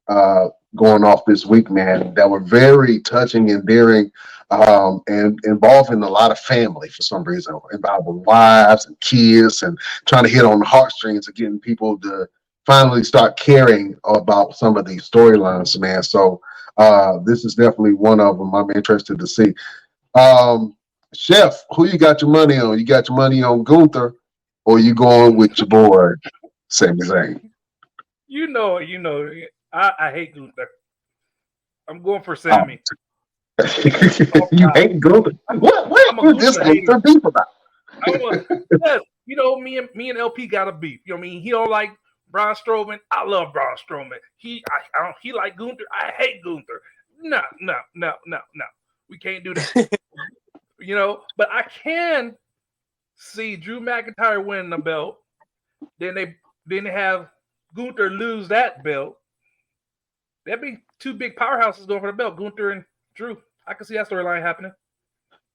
going off this week, man, that were very touching, endearing, and involving a lot of family for some reason, involving wives and kids, and trying to hit on the heartstrings of getting people to finally start caring about some of these storylines, man. So this is definitely one of them I'm interested to see. Um, Chef, who you got your money on? You got your money on Gunther, or you going with your boy, Sami Zayn? You know. I hate Gunther. I'm going for Oh, Sammy. you hate Gunther. What I'm a is this Gunther hater. Gunther beef about? Yes, me and LP got a beef. You know what I mean? He don't like Braun Strowman. I love Braun Strowman. I don't. He like Gunther. I hate Gunther. No. We can't do that. But I can see Drew McIntyre winning the belt. Then they have Gunther lose that belt. That'd be two big powerhouses going for the belt, Gunther and Drew. I can see that storyline happening.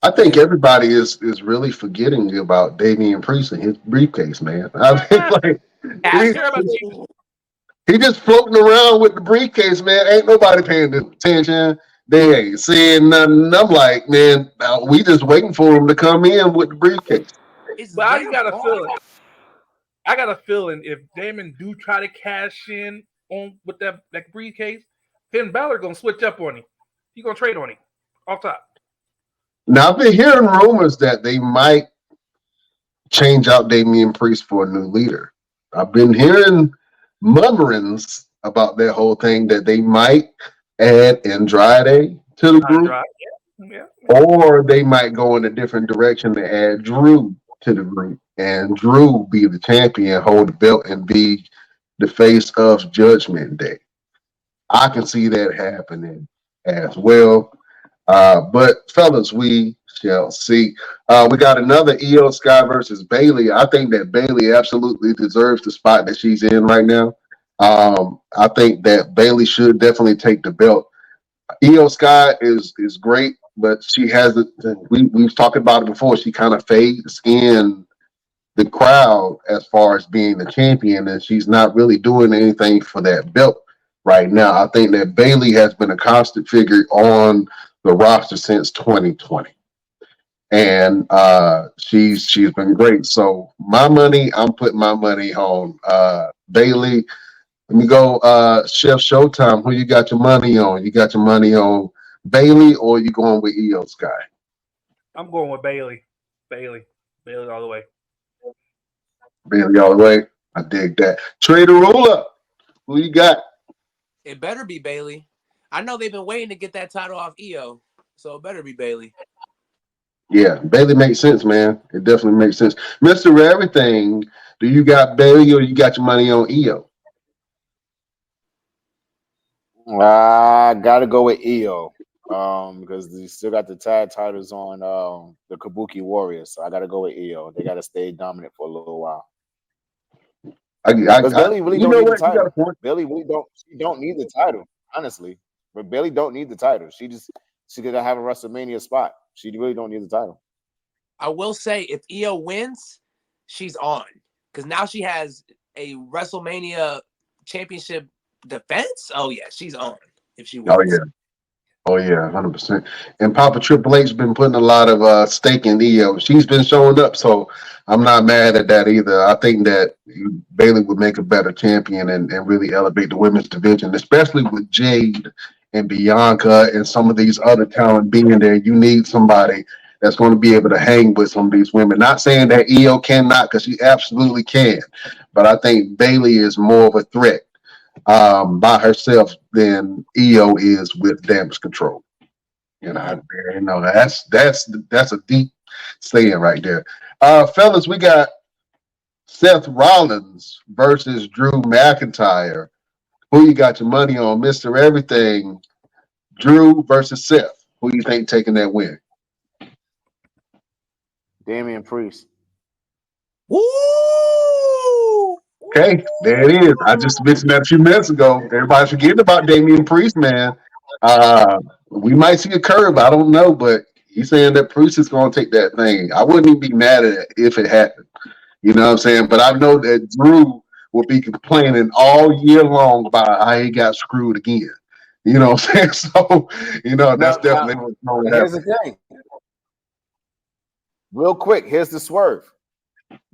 I think everybody is really forgetting about Damian Priest and his briefcase, man. I think like I he, care about you. he just floating around with the briefcase, man. Ain't nobody paying attention. They ain't saying nothing. I'm like, man, we just waiting for him to come in with the briefcase. But I got a feeling. I got a feeling if Damon do try to cash in on with that briefcase, Finn Balor gonna switch up on him. He gonna trade on him off top. Now I've been hearing rumors that they might change out Damian Priest for a new leader. I've been hearing murmurings about that whole thing that they might add Andrade to the group, Yeah. or they might go in a different direction and add Drew to the group, and Drew be the champion, hold the belt, and be the face of Judgment Day. I can see that happening as well. But fellas, we shall see. We got another Io Sky versus Bailey. I think that Bailey absolutely deserves the spot that she's in right now. I think that Bailey should definitely take the belt. Io Sky is great, but she has it. We've talked about it before. She kind of fades in the crowd as far as being the champion, and she's not really doing anything for that belt right now. I think that Bailey has been a constant figure on the roster since 2020, and she's been great. So I'm putting my money on Bailey. Let me go, Chef Showtime. Who you got your money on? You got your money on Bailey, or you going with Io Sky? I'm going with Bailey. Bailey all the way. Bailey all the way. I dig that. Trey Da Rula. Who you got? It better be Bailey. I know they've been waiting to get that title off Io, so it better be Bailey. Yeah, Bailey makes sense, man. It definitely makes sense. Mr. Everything, do you got Bailey or you got your money on Io? I gotta go with Io. Because they still got the tag titles on the Kabuki Warriors, so I gotta go with Io. They gotta stay dominant for a little while. Because Bailey really don't need the title. Bailey really don't need the title, honestly. But Bailey don't need the title. She could have a WrestleMania spot. She really don't need the title. I will say, if Io wins, she's on. Because now she has a WrestleMania championship defense. Oh, yeah, she's on if she wins. Oh, yeah, 100%. And Papa Triple H's been putting a lot of stake in Io. She's been showing up, so I'm not mad at that either. I think that Bailey would make a better champion and really elevate the women's division, especially with Jade and Bianca and some of these other talent being there. You need somebody that's going to be able to hang with some of these women. Not saying that Io cannot, because she absolutely can, but I think Bailey is more of a threat by herself than Io is with Damage Control. That's a deep saying right there. Fellas, we got Seth Rollins versus Drew McIntyre. Who you got your money on, Mr. Everything? Drew versus Seth. Who you think taking that win? Damian Priest. Woo! Okay, there it is. I just mentioned that a few minutes ago. Everybody's forgetting about Damian Priest, man. We might see a curve. I don't know, but he's saying that Priest is going to take that thing. I wouldn't even be mad at it if it happened. You know what I'm saying? But I know that Drew will be complaining all year long about how he got screwed again. You know what I'm saying? So, that's definitely what's going to Here's happen. the thing. Real quick, here's the swerve.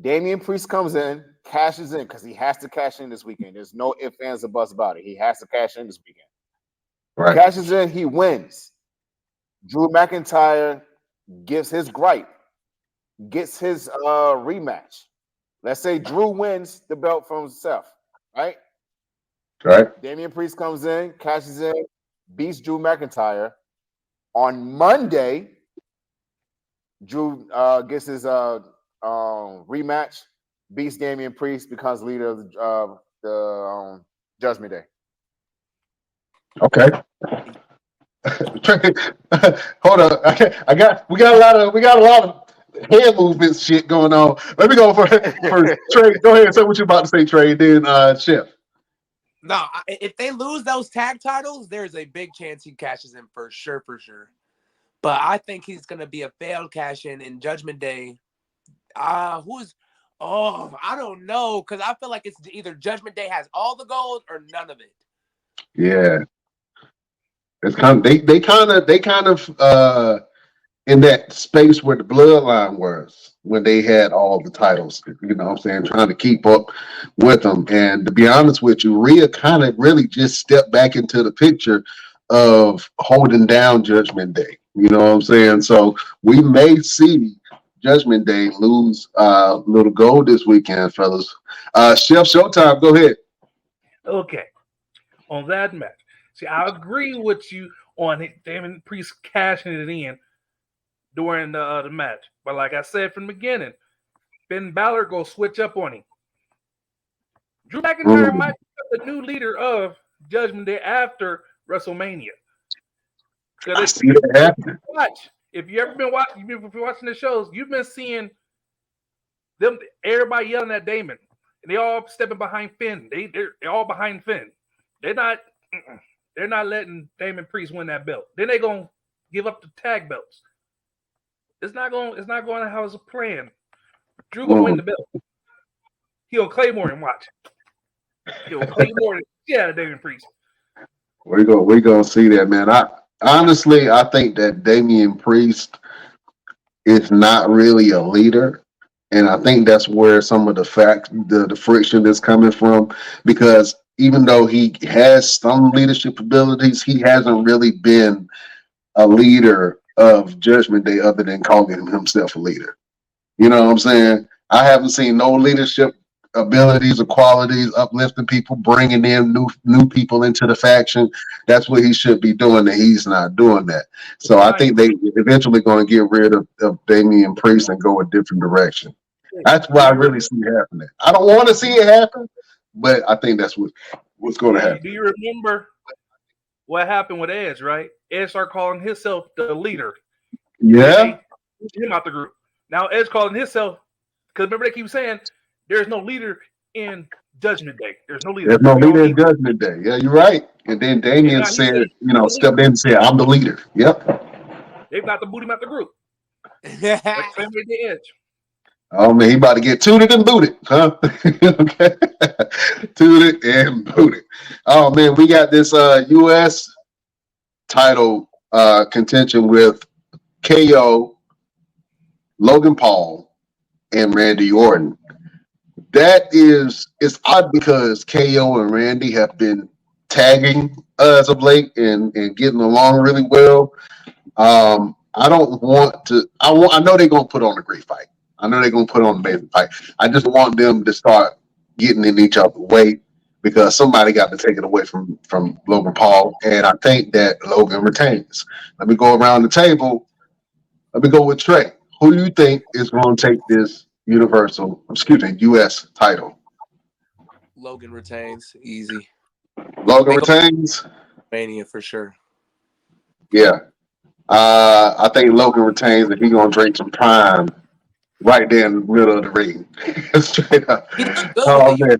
Damian Priest comes in, cashes in because he has to cash in this weekend. There's no ifs, ands, or buts about it. He has to cash in this weekend. Right. Cashes in, he wins. Drew McIntyre gives his gripe, gets his rematch. Let's say Drew wins the belt from Seth, right? Right. Damian Priest comes in, cashes in, beats Drew McIntyre. On Monday, Drew gets his rematch, beats Damian Priest, becomes leader of the Judgment Day. Okay. Hold on. We got a lot of hand movements shit going on. Let me go for Trey. Go ahead and say what you're about to say, Trey. Then Chef. No, if they lose those tag titles, there's a big chance he cashes in for sure. But I think he's gonna be a failed cash in Judgment Day. I don't know, because I feel like it's either Judgment Day has all the gold or none of it. Yeah. It's kind of they kind of in that space where the bloodline was when they had all the titles, you know what I'm saying, trying to keep up with them. And to be honest with you, Rhea kind of really just stepped back into the picture of holding down Judgment Day. You know what I'm saying? So we may see Judgment Day lose little gold this weekend, fellas. Chef Showtime, go ahead. Okay, on that match. See, I agree with you on it. Damon Priest cashing it in during the match. But like I said from the beginning, Ben Balor go switch up on him. Drew McIntyre might be the new leader of Judgment Day after WrestleMania. I see that happening. If you ever been watching, if you're watching the shows, you've been seeing them. Everybody yelling at Damon, and they all stepping behind Finn. They're all behind Finn. They're not. They're not letting Damon Priest win that belt. Then they gonna give up the tag belts. It's not going to how it's planned. Drew gonna win the belt. He'll Claymore and watch. He'll Claymore yeah, Damon Priest. We're gonna see that, man. I think that Damian Priest is not really a leader, and I think that's where some of the friction is coming from. Because even though he has some leadership abilities, he hasn't really been a leader of Judgment Day other than calling himself a leader. You know what I'm saying? I haven't seen no leadership abilities or qualities, uplifting people, bringing in new people into the faction. That's what he should be doing, and he's not doing that. So I think they eventually going to get rid of Damian Priest and go a different direction. That's what I really see happening. I don't want to see it happen, but I think that's what's going to happen. Do you remember what happened with Edge, right? Edge started calling himself the leader. Yeah. Him out the group. Now Edge calling himself, because remember they keep saying there's no leader in Judgment Day. There's no leader. There's no leader in Judgment Day. Yeah, you're right. And then Damian said, stepped in and said, I'm the leader. Yep. They've got to boot him out the group. Like same way they Edge. Oh man, he about to get tooted and booted, huh? Okay. Tooted and booted. Oh man, we got this US title contention with KO, Logan Paul, and Randy Orton. It's odd because KO and Randy have been tagging as of late and getting along really well. I don't want to. I know they're gonna put on a great fight. I know they're gonna put on an amazing fight. I just want them to start getting in each other's way because somebody got to take it away from Logan Paul, and I think that Logan retains. Let me go around the table. Let me go with Trey. Who do you think is going to take this U.S. title? Logan retains easy. Logan They go retains. Mania for sure. Yeah. I think Logan retains if he's gonna drink some prime right there in the middle of the ring. Straight up. He did good with Oh the U. man,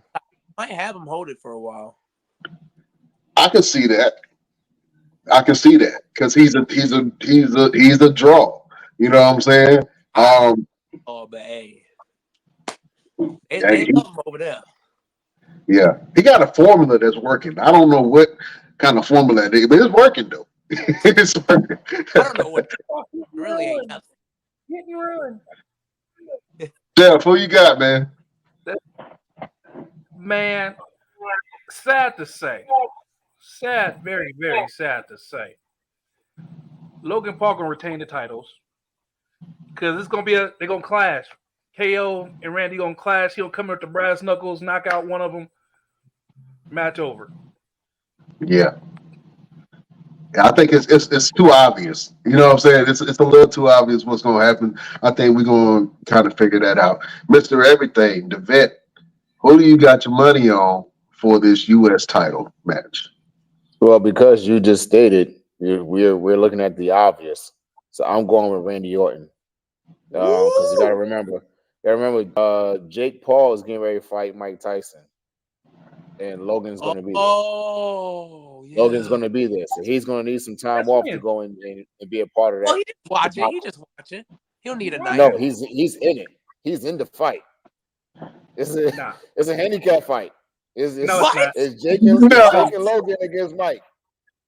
Might have him hold it for a while. I can see that. I can see that because he's a draw. You know what I'm saying? Um, Oh, but hey, yeah, they love him over there. yeah, he got a formula that's working. I don't know what kind of formula it is, but it's working though. It's working. I don't know what Hit and really ain't run. nothing. Hit and run. Jeff, who you got, man? Man, sad to say. Sad, very, very sad to say. Logan Paul gonna retain the titles because it's gonna be they're gonna clash. KO and Randy gonna clash. He'll come with the brass knuckles, knock out one of them. Match over. Yeah. I think it's too obvious. You know what I'm saying? It's a little too obvious what's gonna happen. I think we're gonna kind of figure that out. Mr. Everything, the vet, who do you got your money on for this US title match? Well, because you just stated, we're looking at the obvious. So I'm going with Randy Orton. Because you gotta remember, Jake Paul is getting ready to fight Mike Tyson, and Logan's going to be there. Oh, yeah. Logan's going to be there, so he's going to need some time off to go and be a part of that. Oh, he just watch it. He just watch it. He'll need a night. No, he's in it. He's in the fight. It's a handicap fight. It's not. It's Jake and Logan against Mike.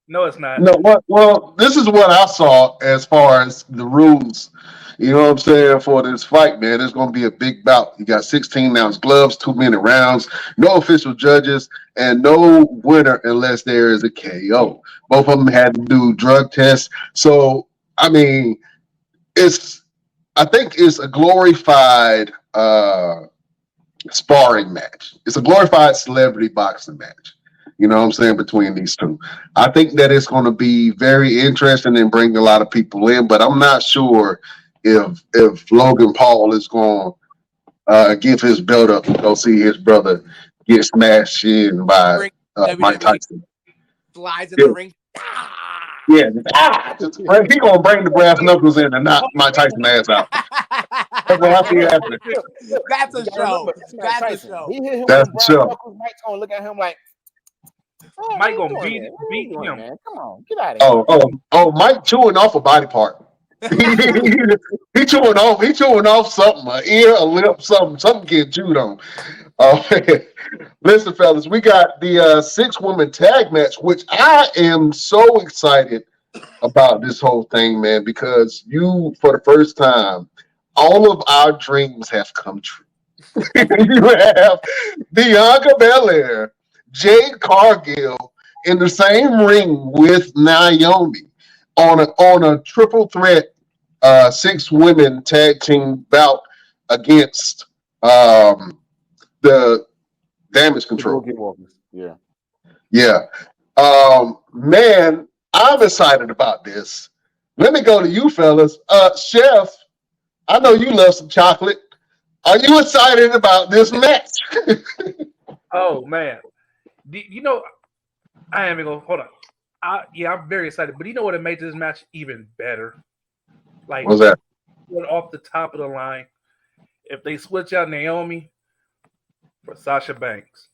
No, it's not. No, well, this is what I saw as far as the rules. You know what I'm saying? For this fight, man, it's going to be a big bout. You got 16-ounce gloves, 2-minute rounds, no official judges, and no winner unless there is a KO. Both of them had to do drug tests. So, I mean, I think it's a glorified sparring match. It's a glorified celebrity boxing match. You know what I'm saying? Between these two, I think that it's going to be very interesting and bring a lot of people in. But I'm not sure if Logan Paul is going to give his belt up and go see his brother get smashed in by Mike Tyson. Flies in the ring. Yeah, he gonna bring the brass knuckles in and knock Mike Tyson ass out. That's what I see happening. That's a show. That's a show. He hit him That's with the show. knuckles. Mike's gonna look at him like, Mike gonna beat him. Man? Come on, get out of here. Oh! Mike chewing off a body part. he chewing off something, an ear, a lip, something getting chewed on. Listen, fellas, we got the 6-woman tag match, which I am so excited about this whole thing, man, because for the first time, all of our dreams have come true. You have Bianca Belair, Jade Cargill in the same ring with Naomi on a triple threat 6-women tag team bout against the Damage Control. Yeah. Man, I'm excited about this. Let me go to you, fellas. Chef, I know you love some chocolate. Are you excited about this match? Oh man, you know I am gonna hold on. I'm very excited, but you know what made this match even better? Like, what's that? Off the top of the line, if they switch out Naomi for Sasha Banks.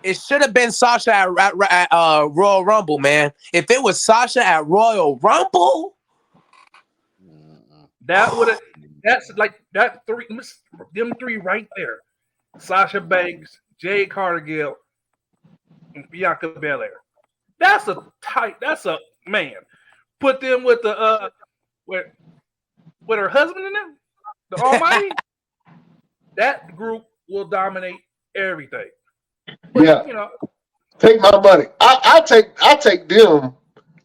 It should have been Sasha at Royal Rumble, man. If it was Sasha at Royal Rumble, that would have. That's like that them three right there: Sasha Banks, Jade Cargill, and Bianca Belair. That's a man. Put them with the with her husband in them, the Almighty. That group will dominate everything. But, yeah, take my money. I take them.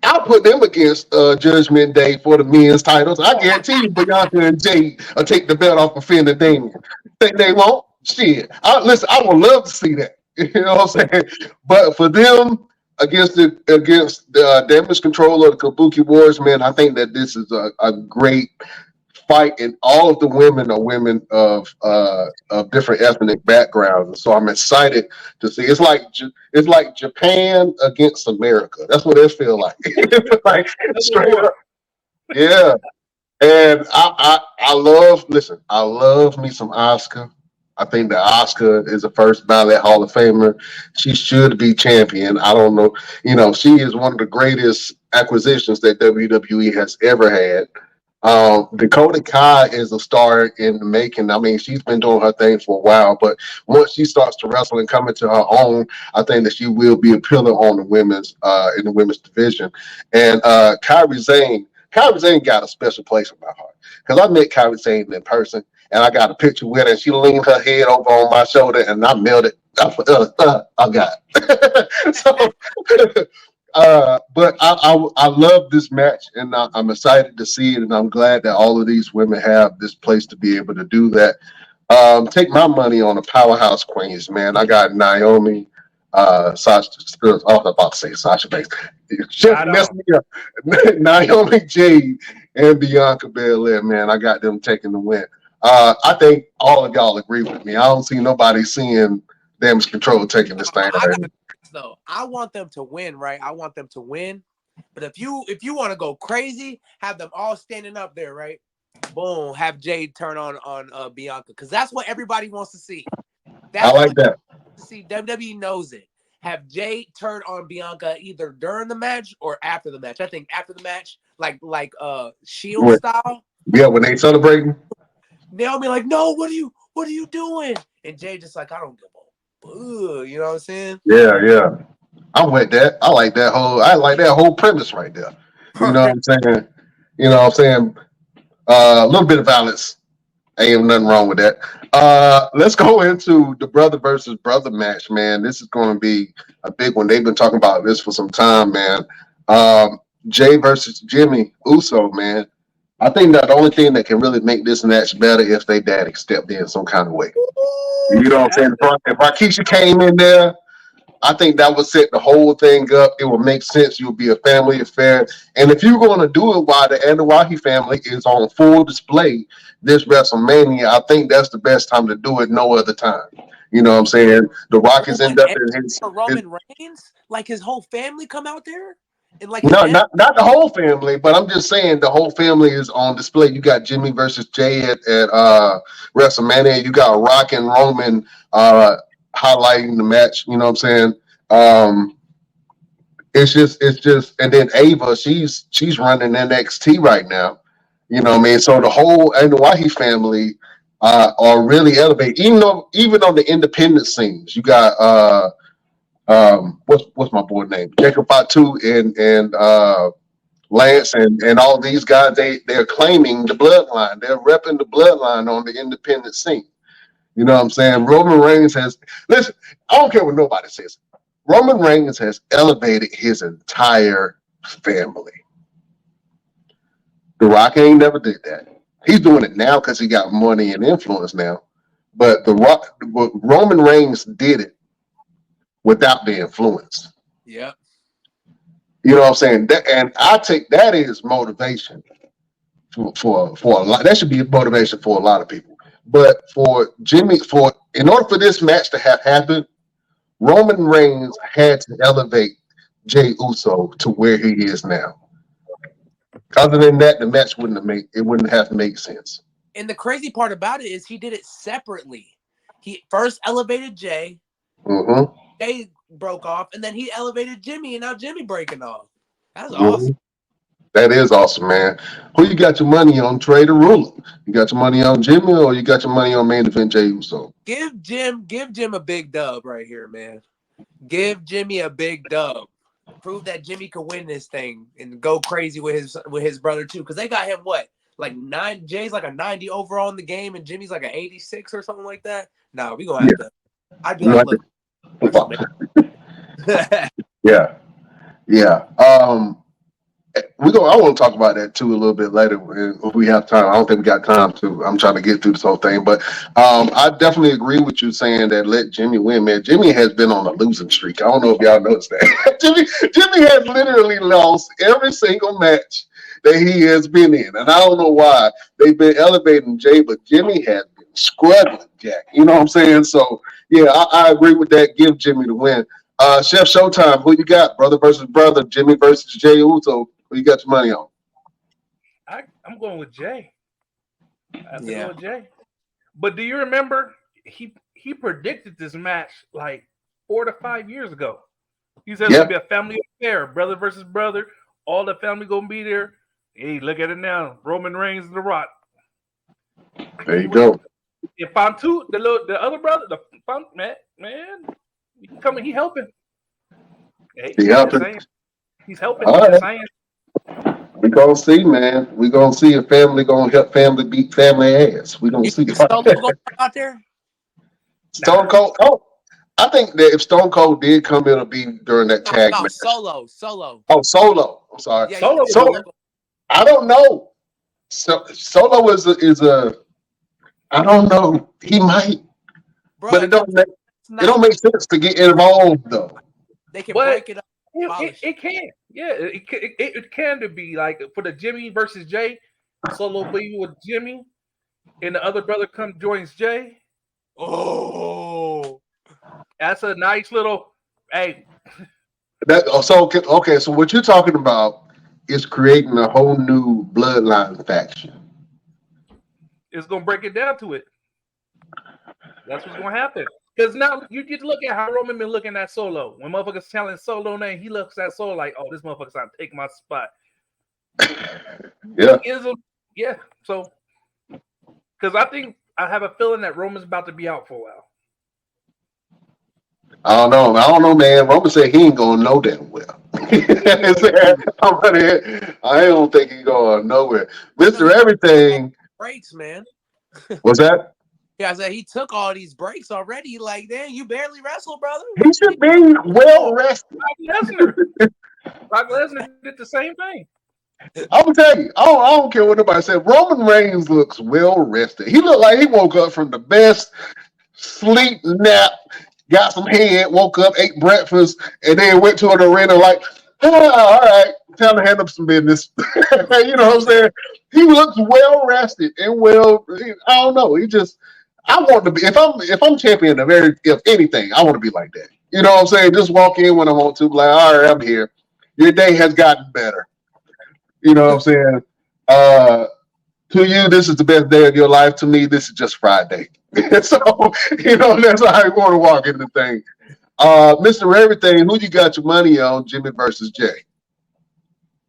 I'll put them against Judgment Day for the men's titles. I guarantee you, Bianca and Jay will take the belt off of Finn and Damien. Think they won't? Shit. Listen, I would love to see that. You know what I'm saying? But for them against the Damage Control of the Kabuki Wars, man, I think that this is a great fight, and all of the women are women of different ethnic backgrounds. So I'm excited to see. It's like Japan against America. That's what it feels like. Like straight up, yeah. And I love, listen, I love me some Oscar. I think that Oscar is the first ballot Hall of Famer. She should be champion. I don't know. She is one of the greatest acquisitions that WWE has ever had. Dakota Kai is a star in the making. I mean, she's been doing her thing for a while, but once she starts to wrestle and come into her own, I think that she will be a pillar on the women's in the women's division. And Kyrie Zane got a special place in my heart because I met Kyrie Zane in person, and I got a picture with her. And she leaned her head over on my shoulder, and I melted. I got it. So. But I love this match, and I'm excited to see it, and I'm glad that all of these women have this place to be able to do that. Take my money on the powerhouse queens, man. I got Naomi, Sasha. I was about to say Sasha Banks. Just messed me up. Naomi, Jade, and Bianca Belair, man. I got them taking the win. I think all of y'all agree with me. I don't see nobody seeing Damage Control taking this thing. Though I want them to win, right? I want them to win. But if you want to go crazy, have them all standing up there, right? Boom, have Jade turn on Bianca, because that's what everybody wants to see. I like that. See, WWE knows it. Have Jade turn on Bianca either during the match or after the match. I think after the match, like Shield style. Yeah, when they celebrating, they'll be like, "No, what are you doing?" And Jade just like, "I don't give a." You know what I'm saying? Yeah. I'm with that. I like that whole premise right there. You know what I'm saying? A little bit of violence. Ain't nothing wrong with that. Let's go into the brother versus brother match, man. This is going to be a big one. They've been talking about this for some time, man. Jay versus Jimmy Uso, man. I think that the only thing that can really make this match better if they daddy stepped in some kind of way. You know what I'm saying? If Rikishi came in there, I think that would set the whole thing up. It would make sense. It would be a family affair. And if you're going to do it while the Anoa'i family is on full display this WrestleMania, I think that's the best time to do it. No other time. You know what I'm saying? The Rockets end up in his Roman Reigns, like his whole family come out there. And like not the whole family, but I'm just saying the whole family is on display. You got Jimmy versus Jay at WrestleMania. You got Rock and Roman highlighting the match. You know what I'm saying? It's just, and then Ava, she's running NXT right now. You know what I mean? So the whole Anoa'i family are really elevated. Even on the independent scenes, you got what's my boy name? Jacob Fatu and Lance and all these guys, they're claiming the bloodline. They're repping the bloodline on the independent scene. You know what I'm saying? Roman Reigns listen, I don't care what nobody says. Roman Reigns has elevated his entire family. The Rock ain't never did that. He's doing it now because he got money and influence now. But Roman Reigns did it without the influence. Yeah. You know what I'm saying? And I take that as motivation for a lot. That should be motivation for a lot of people. But for Jimmy, in order for this match to have happened, Roman Reigns had to elevate Jey Uso to where he is now. Other than that, the match wouldn't have made sense. And the crazy part about it is he did it separately. He first elevated Jay. Mm-hmm. Jay broke off, and then he elevated Jimmy, and now Jimmy breaking off. That's awesome. That is awesome, man. Who you got your money on? Trey Da Rula. You got your money on Jimmy, or you got your money on main event Jey Uso? Give Jim a big dub right here, man. Give Jimmy a big dub. Prove that Jimmy could win this thing and go crazy with his brother too. Because they got him like 9. Jay's like a 90 overall in the game, and Jimmy's like an 86 or something like that. No, we gonna have to. I'd be like, look. Yeah. I want to talk about that too a little bit later if we have time. I don't think we got time to. I'm trying to get through this whole thing, but I definitely agree with you saying that let Jimmy win, man. Jimmy has been on a losing streak. I don't know if y'all noticed that. Jimmy has literally lost every single match that he has been in. And I don't know why they've been elevating Jay, but Jimmy has been struggling, Jack. You know what I'm saying? So, yeah, I agree with that. Give Jimmy the win. Chef Showtime, who you got? Brother versus brother, Jimmy versus Jay Uso. Who you got your money on? I'm going with Jay. I have to Yeah. go with Jay. But do you remember he predicted this match like 4 to 5 years ago? He said it's gonna be a family affair, brother versus brother. All the family gonna be there. Hey, look at it now. Roman Reigns and The Rock. There you go. If Fontu, the other brother, man, he helping. Hey, He helping. He's helping. All Just right. saying. We gonna see, man. We gonna see if family gonna help family beat family ass. We gonna You see. think Solo going out there? Stone Cold. Oh, I think that if Stone Cold did come, it'll be during that tag No, match. Solo. Oh, Solo. I'm sorry. Yeah, Solo. So I don't know. Solo is a. I don't know. He might, Bro, but it don't make sense to get involved though. They can But break it up. it can. Yeah, it can be like for the Jimmy versus Jay. Solo be with Jimmy, and the other brother joins Jay. Oh, That's a nice little. Hey, Okay. So what you're talking about is creating a whole new bloodline faction. it's gonna break it down to it. That's what's gonna happen. Because now you get to look at how Roman been looking at Solo. When motherfuckers telling Solo name, he looks at Solo like, "Oh, this motherfucker's trying to take my spot." Yeah. Yeah. So, because I have a feeling that Roman's about to be out for a while. I don't know, man. Roman said he ain't going no damn well. I don't think he going nowhere. Mr. Everything. breaks, man. What's that? Yeah, I said he took all these breaks already. Like, damn, you barely wrestle, brother. He should be well rested. Brock Lesnar did the same thing. I'm gonna tell you, I don't care what nobody said. Roman Reigns looks well rested. He looked like he woke up from the best sleep nap, got some head, woke up, ate breakfast, and then went to an arena like, all right, time to handle some business. You know what I'm saying? He looks well rested and well. I don't know. I want to be if I'm champion of if anything, I want to be like that. You know what I'm saying? Just walk in when I want to, be like, all right, I'm here. Your day has gotten better. You know what I'm saying? To you, this is the best day of your life. To me, this is just Friday. So, that's how you want to walk in the thing. Mr. Everything, who you got your money on, Jimmy versus Jay?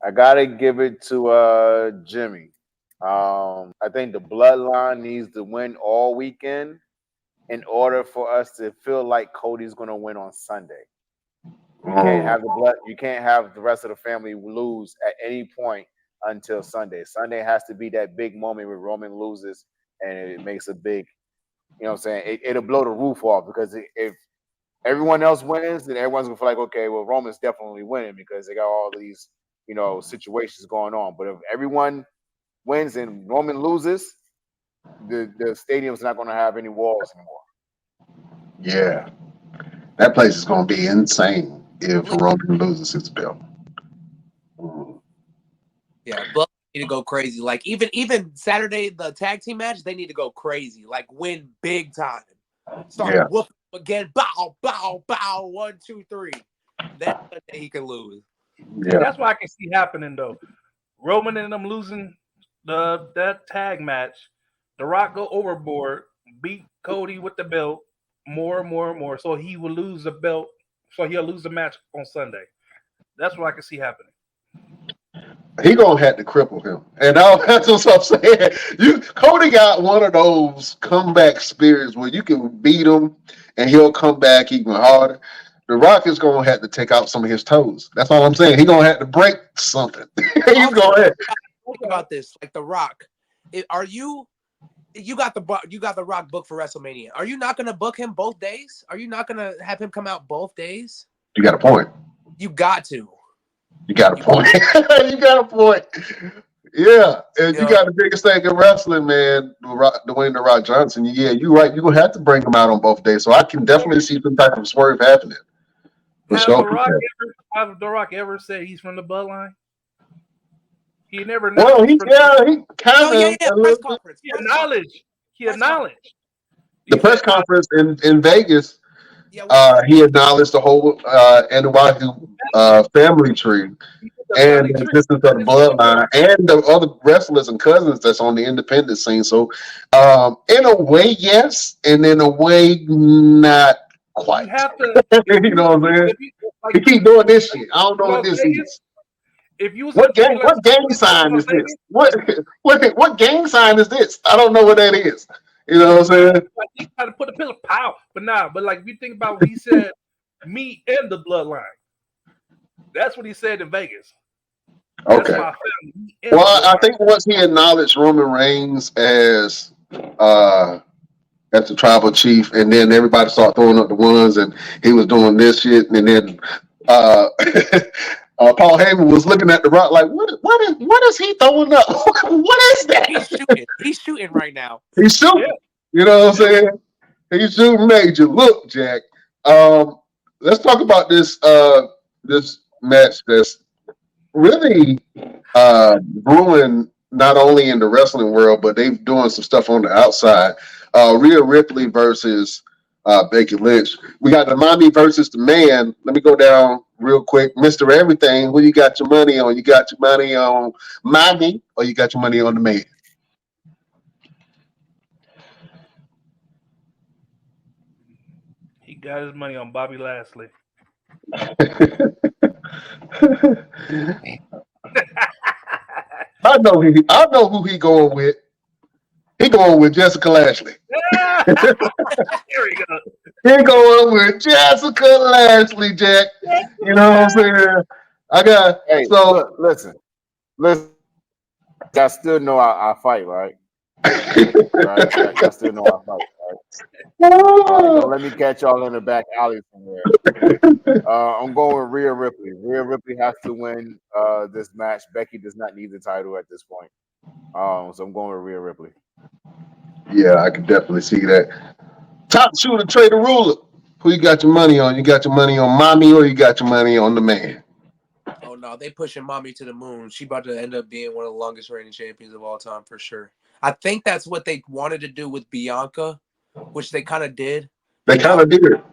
I gotta give it to Jimmy. I think the bloodline needs to win all weekend in order for us to feel like Cody's gonna win on Sunday. You can't have the rest of the family lose at any point until Sunday. Sunday has to be that big moment where Roman loses and it makes a big, you know what I'm saying? It'll blow the roof off because if everyone else wins, then everyone's gonna feel like, okay, well, Roman's definitely winning because they got all these, situations going on. But if everyone wins and Roman loses, the stadium's not gonna have any walls anymore. Yeah. That place is gonna be insane if Roman loses his belt. Yeah, but need to go crazy. Like even Saturday, the tag team match, they need to go crazy. Like win big time. Start whooping again. Bow, bow, bow. 1, 2, 3. Then he can lose. Yeah. That's what I can see happening though. Roman and them losing that tag match. The Rock go overboard, beat Cody with the belt more. So he will lose the belt. So he'll lose the match on Sunday. That's what I can see happening. He gonna have to cripple him, and that's what I'm saying. Cody got one of those comeback spirits where you can beat him, and he'll come back even harder. The Rock is gonna have to take out some of his toes. That's all I'm saying. He's gonna have to break something. He's gonna have. Think about this, like The Rock. You got the Rock book for WrestleMania. Are you not gonna book him both days? Are you not gonna have him come out both days? You got a point. You got to. You got a point. You got a point. Yeah, and you got the biggest thing in wrestling, man. Dwayne "The Rock" Johnson. Yeah, you're right. You're gonna have to bring him out on both days. So I can definitely see some type of swerve happening. Have The Rock ever said he's from the bloodline? He never Well, acknowledged. he Oh kind yeah, of yeah. a Press little bit. conference. He Press conference. acknowledged. He acknowledged. The He press said, conference in Vegas, Yeah. What he said? he acknowledged the whole Wahoo family tree "The and family the tree." existence of the bloodline and the other wrestlers and cousins that's on the independent scene. So, in a way, yes, and in a way, not You quite. have to. You know what I'm saying? If you like, He keep doing this shit. I don't know what Las this Vegas. is. If you was in a What city gang? like What gang sign Las is this? Vegas, What gang sign is this? I don't know what that is. You know what I'm saying? like he tried to put a pillar pow, but nah. But like if you think about what he said, me and the bloodline. That's what he said in Vegas. That's Okay. my family. Me and the Well, I bloodline. think once he acknowledged Roman Reigns as the tribal chief, and then everybody started throwing up the ones, and he was doing this shit, and then uh, Paul Heyman was looking at the Rock like, what is he throwing up? What is that? He's shooting. He's shooting right now. He's Yeah, shooting. You know what I'm yeah. saying? He's shooting major. Look, Jack. Um, let's talk about this match that's really brewing not only in the wrestling world, but they've doing some stuff on the outside. Rhea Ripley versus Becky Lynch. We got the mommy versus the man. Let me go down real quick. Mr. Everything, who you got your money on? You got your money on mommy or you got your money on the man? He got his money on Bobby Lashley. I know who he going with. He going with Jessica Lashley. Here we go. He going with Jessica Lashley, Jack. You know what I'm saying? I got Hey, so look, listen. Y'all still know I fight, right? Right? Y'all still know I fight, right? All right, don't let me catch y'all in the back alley somewhere. I'm going with Rhea Ripley. Rhea Ripley has to win this match. Becky does not need the title at this point. So I'm going with Rhea Ripley. yeah, I can definitely see that. Top shooter, Trey Da Rula. Who you got your money on? You got your money on mommy or you got your money on the man? Oh no, they pushing mommy to the moon. She about to end up being one of the longest reigning champions of all time for sure. I think that's what they wanted to do with Bianca, which they kind of did. They But kind now, of did it.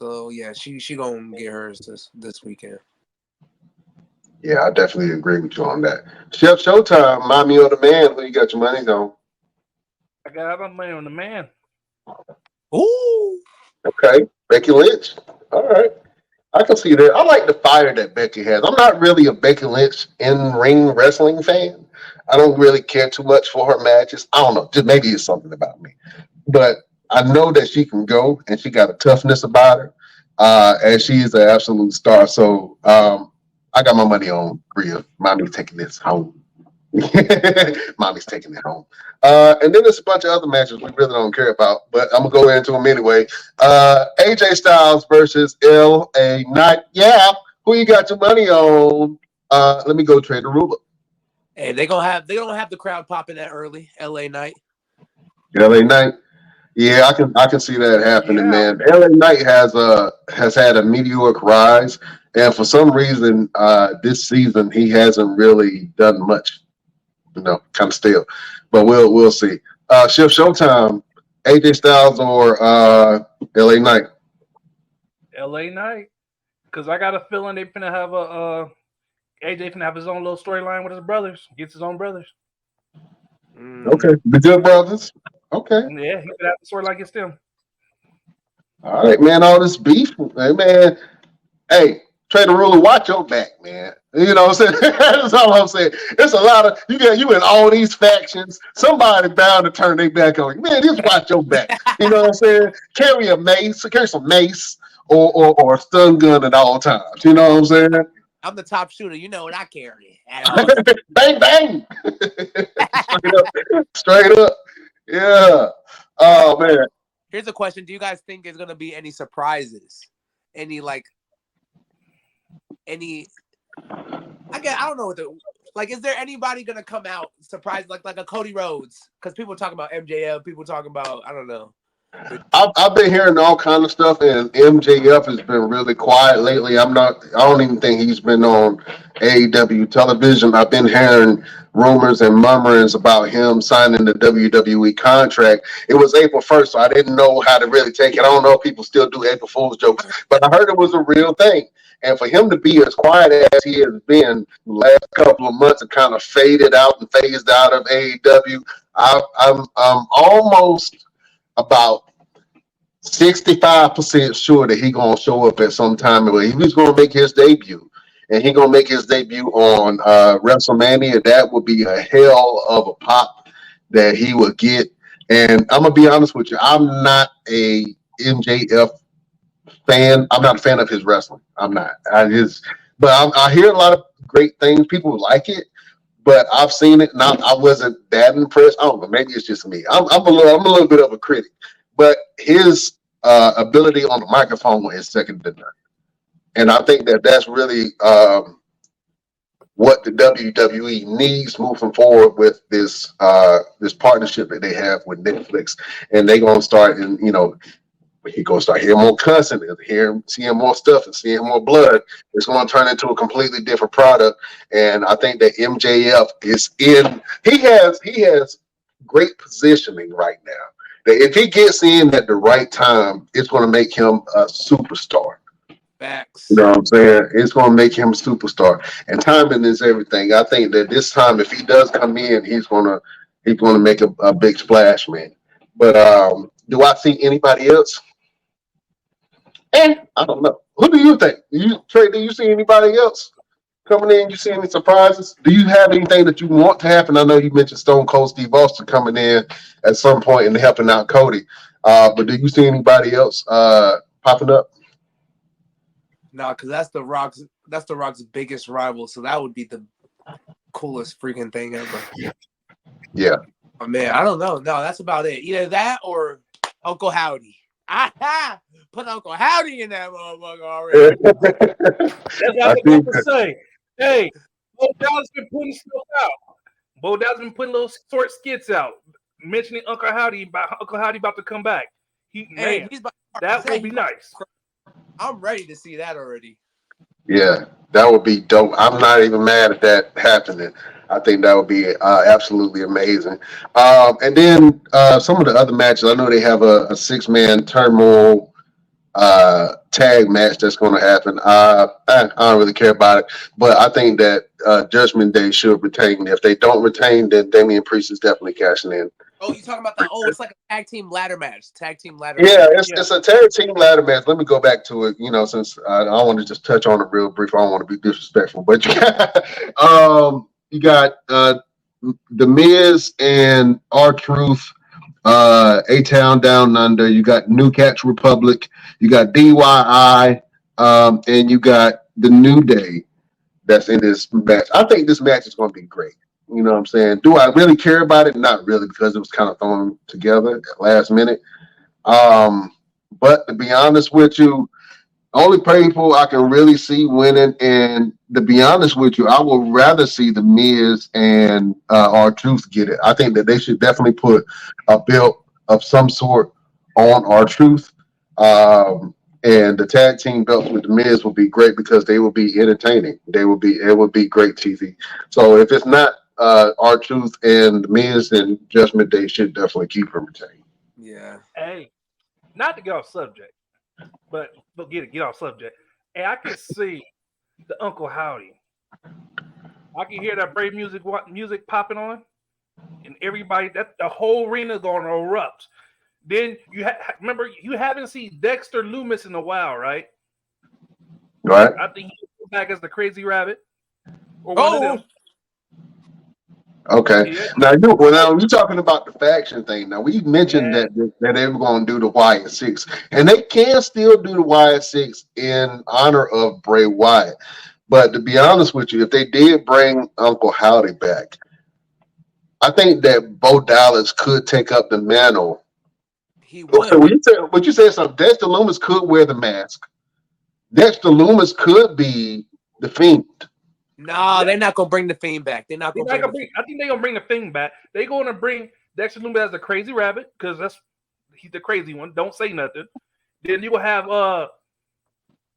so yeah, she gonna get hers this weekend. Yeah, I definitely agree with you on that. Chef Showtime, mommy or the man? Who you got your money on? I got my money on the man. Ooh, Okay, Becky Lynch. All right. I can see that. I like the fire that Becky has. I'm not really a Becky Lynch in ring wrestling fan. I don't really care too much for her matches. I don't know. Just maybe it's something about me. But I know that she can go and she got a toughness about her. And she is an absolute star. So I got my money on Rhea. Mommy's taking this home. Mommy's taking it home. And then there's a bunch of other matches we really don't care about, but I'm gonna go into them anyway. AJ Styles versus LA Knight. Yeah, who you got your money on? Let me go Trey Da Rula. hey, they gonna have the crowd popping that early. LA Night. LA Knight. Yeah, I can see that happening, Yeah, man. LA Knight has had a meteoric rise, and for some reason, this season he hasn't really done much. Kind of stale. But we'll see. Shift Showtime, AJ Styles or LA Knight. LA Knight. Because I got a feeling they finna have AJ finna have his own little storyline with his brothers. Gets his own brothers. Okay. The Good Brothers. Okay. Yeah, he could have the storyline against them. All right, man. All this beef. Hey, man. Hey, Trey Da Rula, watch your back, man. You know what I'm saying? That's all I'm saying. It's a lot of you in all these factions. Somebody bound to turn their back on you. Man, just watch your back. You know what I'm saying? Carry a mace, carry some mace or a stun gun at all times. You know what I'm saying? I'm the top shooter. You know what I carry at all times. Bang bang. Straight up. Straight up. Yeah. Oh man. Here's a question: do you guys think there's gonna be any surprises? Any like any? I don't know what the like. Is there anybody gonna come out surprised like a Cody Rhodes? Because people talking about MJF, people talking about I don't know. I've been hearing all kind of stuff, and MJF has been really quiet lately. I don't even think he's been on AEW television. I've been hearing rumors and murmurings about him signing the WWE contract. It was April 1st, so I didn't know how to really take it. I don't know if people still do April Fool's jokes, but I heard it was a real thing. And for him to be as quiet as he has been the last couple of months and kind of faded out and phased out of AEW, I'm almost about 65% sure that he gonna show up at some time. He's gonna make his debut, and he gonna make his debut on WrestleMania. That would be a hell of a pop that he would get. And I'm gonna be honest with you, I'm not a MJF fan. I'm not a fan of his wrestling. I'm not. I hear a lot of great things. People like it, but I've seen it, and I wasn't that impressed. I don't know. Maybe it's just me. I'm a little bit of a critic, but his ability on the microphone is second to none. And I think that that's really what the WWE needs moving forward with this partnership that they have with Netflix. And they're gonna start, and he's gonna start hearing more cussing and seeing more stuff and seeing more blood. It's gonna turn into a completely different product. And I think that MJF is in. He has great positioning right now. That if he gets in at the right time, it's going to make him a superstar. Facts. You know what I'm saying? It's going to make him a superstar. And timing is everything. I think that this time, if he does come in, he's going to make a big splash, man. But do I see anybody else? I don't know. Who do you think? Trey, do you see anybody else coming in? You see any surprises? Do you have anything that you want to happen? I know you mentioned Stone Cold Steve Austin coming in at some point and helping out Cody. But do you see anybody else popping up? No, because that's the Rock's biggest rival. So that would be the coolest freaking thing ever. Yeah. Oh, man, I don't know. No, that's about it. Either that or Uncle Howdy. Put Uncle Howdy in that motherfucker already. That's what I was about to say. Hey, Bo Dallas been putting stuff out. Bo Dallas been putting little short skits out, mentioning Uncle Howdy about to come back. That would be nice. I'm ready to see that already. Yeah, that would be dope. I'm not even mad at that happening. I think that would be absolutely amazing. And then some of the other matches, I know they have a 6-man turmoil tag match that's going to happen. I don't really care about it, but I think that Judgment Day should retain. If they don't retain, then Damian Priest is definitely cashing in. Oh, you talking about that? Oh, it's like a tag team ladder match. Yeah, it's a tag team ladder match. Let me go back to it. Since I want to just touch on it real brief. I don't want to be disrespectful, but you got The Miz and R-Truth, A-Town Down Under. You got New Catch Republic. You got DYI, and you got the New Day that's in this match. I think this match is going to be great. You know what I'm saying? Do I really care about it? Not really, because it was kind of thrown together at last minute. But to be honest with you, only people I can really see winning, and to be honest with you, I would rather see The Miz and R-Truth get it. I think that they should definitely put a belt of some sort on R-Truth. And the tag team belts with The Miz will be great because they will be entertaining. It would be great TV. So if it's not R-Truth and The Miz, then Judgment Day should definitely keep them retained. Yeah. Hey, not to get off subject, but get off subject. Hey, I can see the Uncle Howdy. I can hear that brave music popping on, and everybody, that the whole arena going to erupt. Then remember, you haven't seen Dexter Loomis in a while, right? Right. I think he's back as the Crazy Rabbit or one of them. Okay. Yeah. Now you're talking about the faction thing. Now we mentioned that they were going to do the Wyatt Six, and they can still do the Wyatt Six in honor of Bray Wyatt. But to be honest with you, if they did bring Uncle Howdy back, I think that Bo Dallas could take up the mantle. He would. So what you said something. Dexter Loomis could wear the mask. Dexter Loomis could be the Fiend. No, they're not gonna bring the Fiend back. I think they're gonna bring the Fiend back. They're gonna bring Dexter Loomis as the Crazy Rabbit because He's the crazy one. Don't say nothing. Then you will have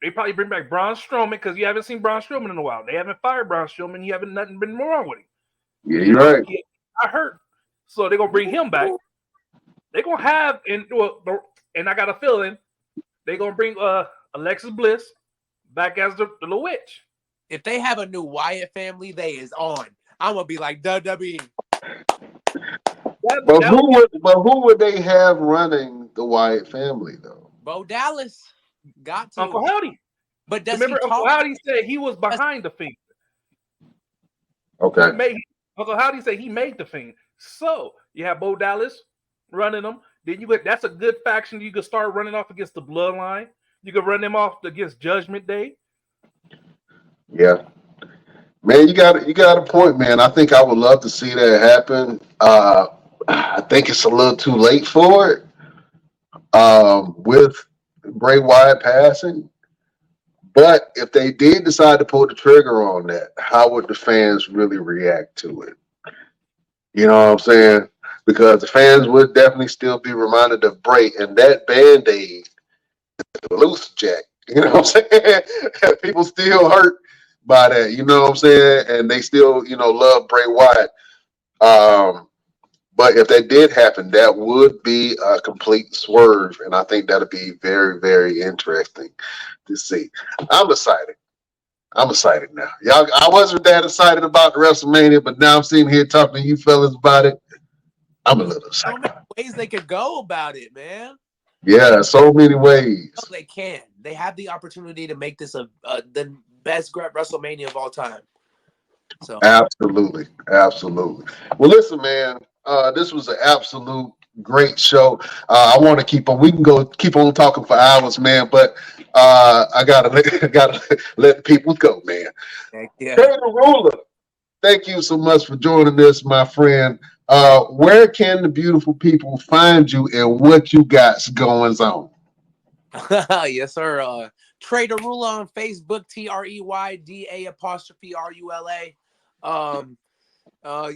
they probably bring back Braun Strowman because you haven't seen Braun Strowman in a while. They haven't fired Braun Strowman. You haven't nothing been wrong with him. Yeah, you're right. I heard. So they're gonna bring him back. They're gonna have and I got a feeling they're gonna bring Alexis Bliss back as the little witch. If they have a new Wyatt family, they is on. I'm gonna be like WWE. But who would they have running the Wyatt family though? Bo Dallas got to. Uncle Howdy. But does Remember, he Uncle talk? Howdy said he was behind the Fiend. Okay. Uncle Howdy said he made the Fiend. So you have Bo Dallas running them. Then that's a good faction. You could start running off against the Bloodline. You could run them off against Judgment Day. Yeah. Man, you got a point, man. I think I would love to see that happen. I think it's a little too late for it. With Bray Wyatt passing. But if they did decide to pull the trigger on that, how would the fans really react to it? You know what I'm saying? Because the fans would definitely still be reminded of Bray, and that Band-Aid is loose, Jack. You know what I'm saying? People still hurt by that, you know what I'm saying? And they still, love Bray Wyatt. But if that did happen, that would be a complete swerve, and I think that'd be very, very interesting to see. I'm excited. I'm excited now. Y'all, I wasn't that excited about the WrestleMania, but now I'm sitting here talking to you fellas about it. I'm a little excited. So many ways they could go about it, man. Yeah, so many ways. No, they can. They have the opportunity to make this the best WrestleMania of all time. So Absolutely. Well, listen, man, this was an absolute great show. I want to keep on. We can keep on talking for hours, man, but I gotta let people go, man. yeah. Trey Da Rula, thank you so much for joining us, my friend. Where can the beautiful people find you and what you got going on? Yes, sir. Trey Da Rula on Facebook, TREYDA''RULA.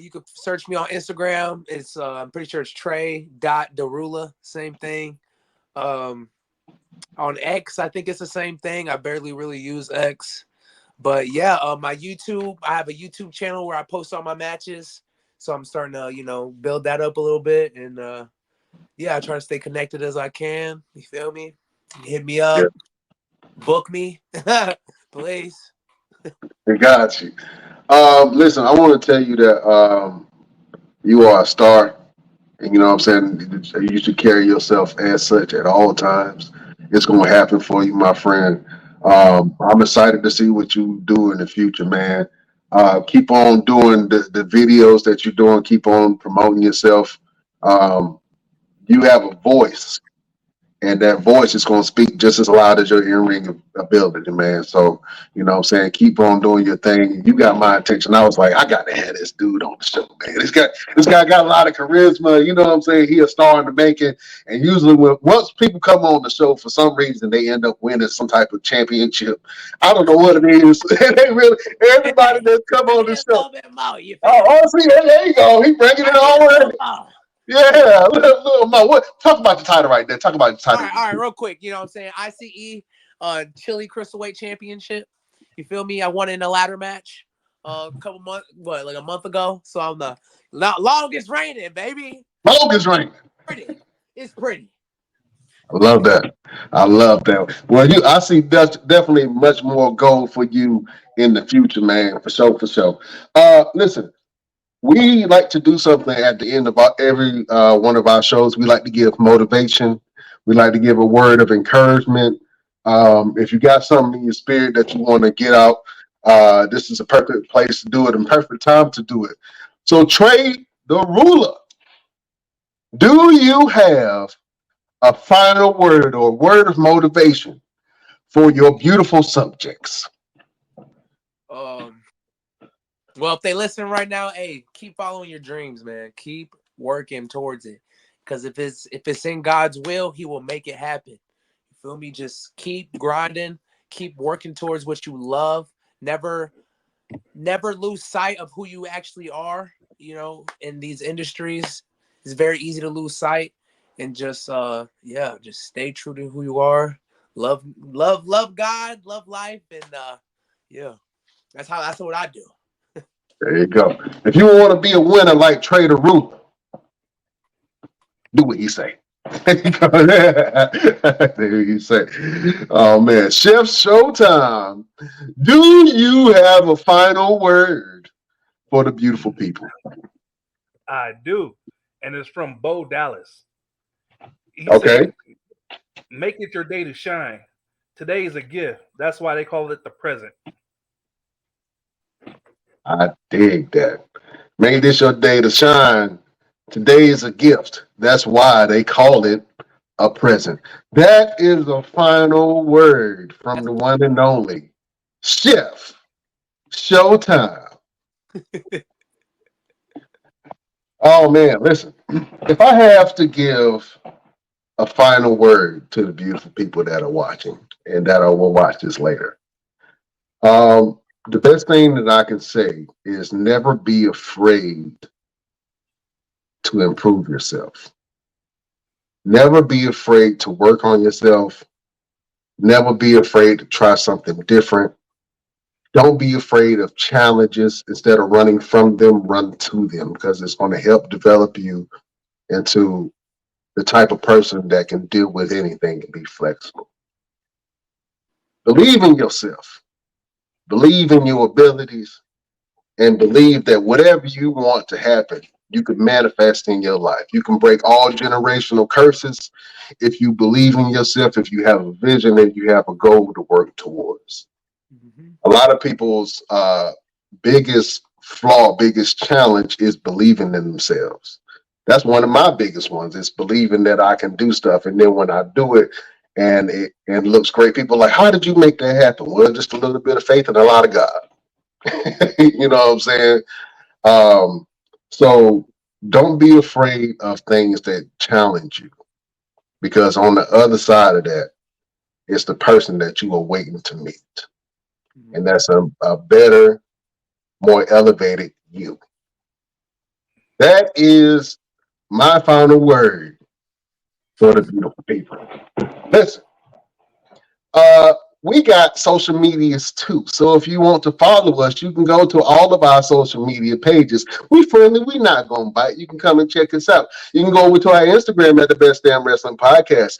You can search me on Instagram. It's I'm pretty sure it's Trey.DaRula, same thing. On X, I think it's the same thing. I barely really use X. But yeah, my YouTube, I have a YouTube channel where I post all my matches. So I'm starting to, build that up a little bit. And yeah, I try to stay connected as I can. You feel me? Hit me up. Yeah. Book me. Please. I got you. Listen, I want to tell you that you are a star. And you know what I'm saying? You should carry yourself as such at all times. It's going to happen for you, my friend. I'm excited to see what you do in the future, man. Keep on doing the videos that you're doing. Keep on promoting yourself. You have a voice, and that voice is going to speak just as loud as your in-ring ability, man. So, you know what I'm saying? Keep on doing your thing. You got my attention. I was like, I got to have this dude on the show, man. This guy got a lot of charisma. You know what I'm saying? He a star in the making. And usually once people come on the show, for some reason, they end up winning some type of championship. I don't know what it is. Everybody that's come on the show. See, there you go. He bringing it on. Yeah, talk about the title right there. Talk about the title. All right, real quick. You know what I'm saying? ICE, Chili Cruiserweight Championship. You feel me? I won in a ladder match a couple months, like a month ago. So I'm the longest reigning, baby. Longest reigning. It's pretty. I love that. Well, I see definitely much more goal for you in the future, man. For sure. Listen. We like to do something at the end of every one of our shows. We like to give motivation. We like to give a word of encouragement. If you got something in your spirit that you want to get out, this is a perfect place to do it and perfect time to do it. So, Trey Da Rula, do you have a final word or word of motivation for your beautiful subjects? Well, if they listen right now, hey, keep following your dreams, man. Keep working towards it. Because if it's in God's will, he will make it happen. You feel me? Just keep grinding, keep working towards what you love. Never lose sight of who you actually are, in these industries. It's very easy to lose sight. and just just stay true to who you are. Love God, love life, and that's what I do. There you go. If you want to be a winner like Trey Da Rula, do what he say. There you say. Oh man, Chef Showtime. Do you have a final word for the beautiful people? I do. And it's from Bo Dallas. He Okay. said, make it your day to shine. Today is a gift. That's why they call it the present. I dig that. Make this your day to shine. Today is a gift. That's why they call it a present. That is a final word from the one and only Chef Showtime. Oh man, listen. If I have to give a final word to the beautiful people that are watching and that will watch this later, the best thing that I can say is never be afraid to improve yourself. Never be afraid to work on yourself. Never be afraid to try something different. Don't be afraid of challenges. Instead of running from them, run to them, because it's going to help develop you into the type of person that can deal with anything and be flexible. Believe in yourself. Believe in your abilities, and believe that whatever you want to happen, you can manifest in your life. You can break all generational curses if you believe in yourself, if you have a vision and you have a goal to work towards. Mm-hmm. A lot of people's biggest flaw, biggest challenge is believing in themselves. That's one of my biggest ones, is believing that I can do stuff. And then when I do it and it looks great, people are like, how did you make that happen? Well, just a little bit of faith and a lot of God. You know what I'm saying? So don't be afraid of things that challenge you, because on the other side of that is the person that you are waiting to meet. And that's a better, more elevated you. That is my final word for the beautiful people. Listen, we got social medias too. So if you want to follow us, you can go to all of our social media pages. We friendly, we not gonna bite. You can come and check us out. You can go over to our Instagram at the Best Damn Wrestling Podcast.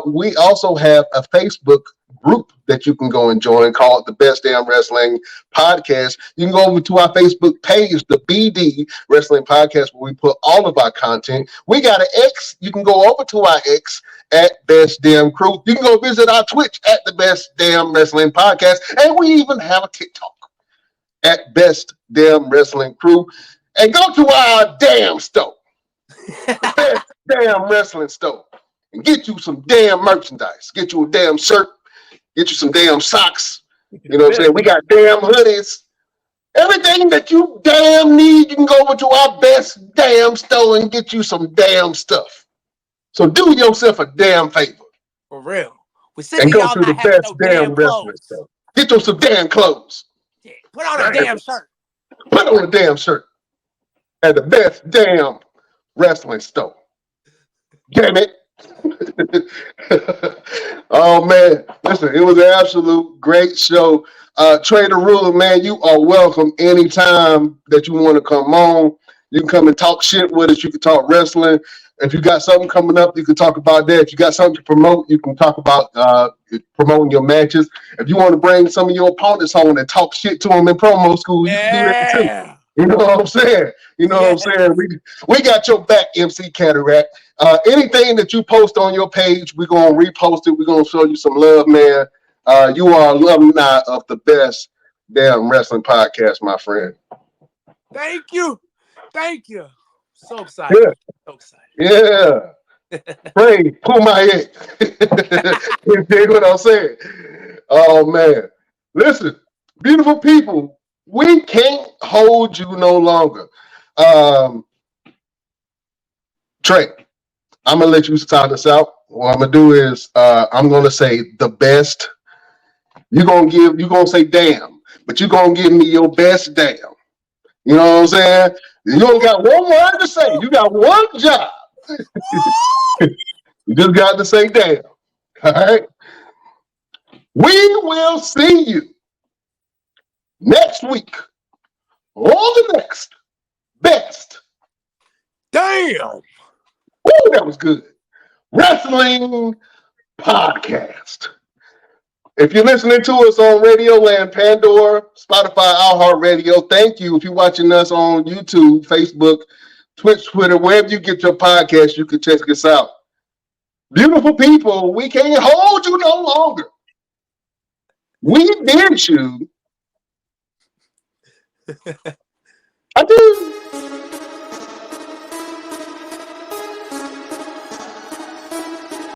We also have a Facebook group that you can go and join called the Best Damn Wrestling Podcast. You can go over to our Facebook page, the BD Wrestling Podcast, where we put all of our content. We got an X. You can go over to our X at Best Damn Crew. You can go visit our Twitch at the Best Damn Wrestling Podcast. And we even have a TikTok at Best Damn Wrestling Crew. And go to our damn store, the Best Damn Wrestling Store, and get you some damn merchandise. Get you a damn shirt. Get you some damn socks. You know what I'm saying? We got damn hoodies. Everything that you damn need, you can go over to our Best Damn Store and get you some damn stuff. So do yourself a damn favor. For real. We're sick And of go y'all to the not having Best no Damn damn Wrestling clothes. Store. Get you some damn clothes. Yeah. Put on a damn shirt. Put on a damn shirt at the Best Damn Wrestling Store. Damn it. Oh man, listen, it was an absolute great show. Trey Da Rula, man, you are welcome anytime that you want to come on. You can come and talk shit with us. You can talk wrestling. If you got something coming up, you can talk about that. If you got something to promote, you can talk about promoting your matches. If you want to bring some of your opponents on and talk shit to them in promo school, you can do that too. You know what I'm saying? You know what I'm saying? We got your back, MC Cataract. Anything that you post on your page, we're going to repost it. We're going to show you some love, man. You are alumni of the Best Damn Wrestling Podcast, my friend. Thank you. Thank you. So excited. Yeah. So excited. Yeah. Pray, pull my head. You dig what I'm saying? Oh, man. Listen, beautiful people, we can't hold you no longer. Trey, I'm going to let you start us out. What I'm going to do is I'm going to say the best. You're going to say damn, but you're going to give me your best damn. You know what I'm saying? You only got one word to say. You got one job. You just got to say damn. All right. We will see you next week on the next best. Damn. Ooh, that was good. Wrestling podcast. If you're listening to us on Radio Land, Pandora, Spotify, iHeartRadio, thank you. If you're watching us on YouTube, Facebook, Twitch, Twitter, wherever you get your podcast, you can check us out. Beautiful people, we can't hold you no longer. We bid you. I do.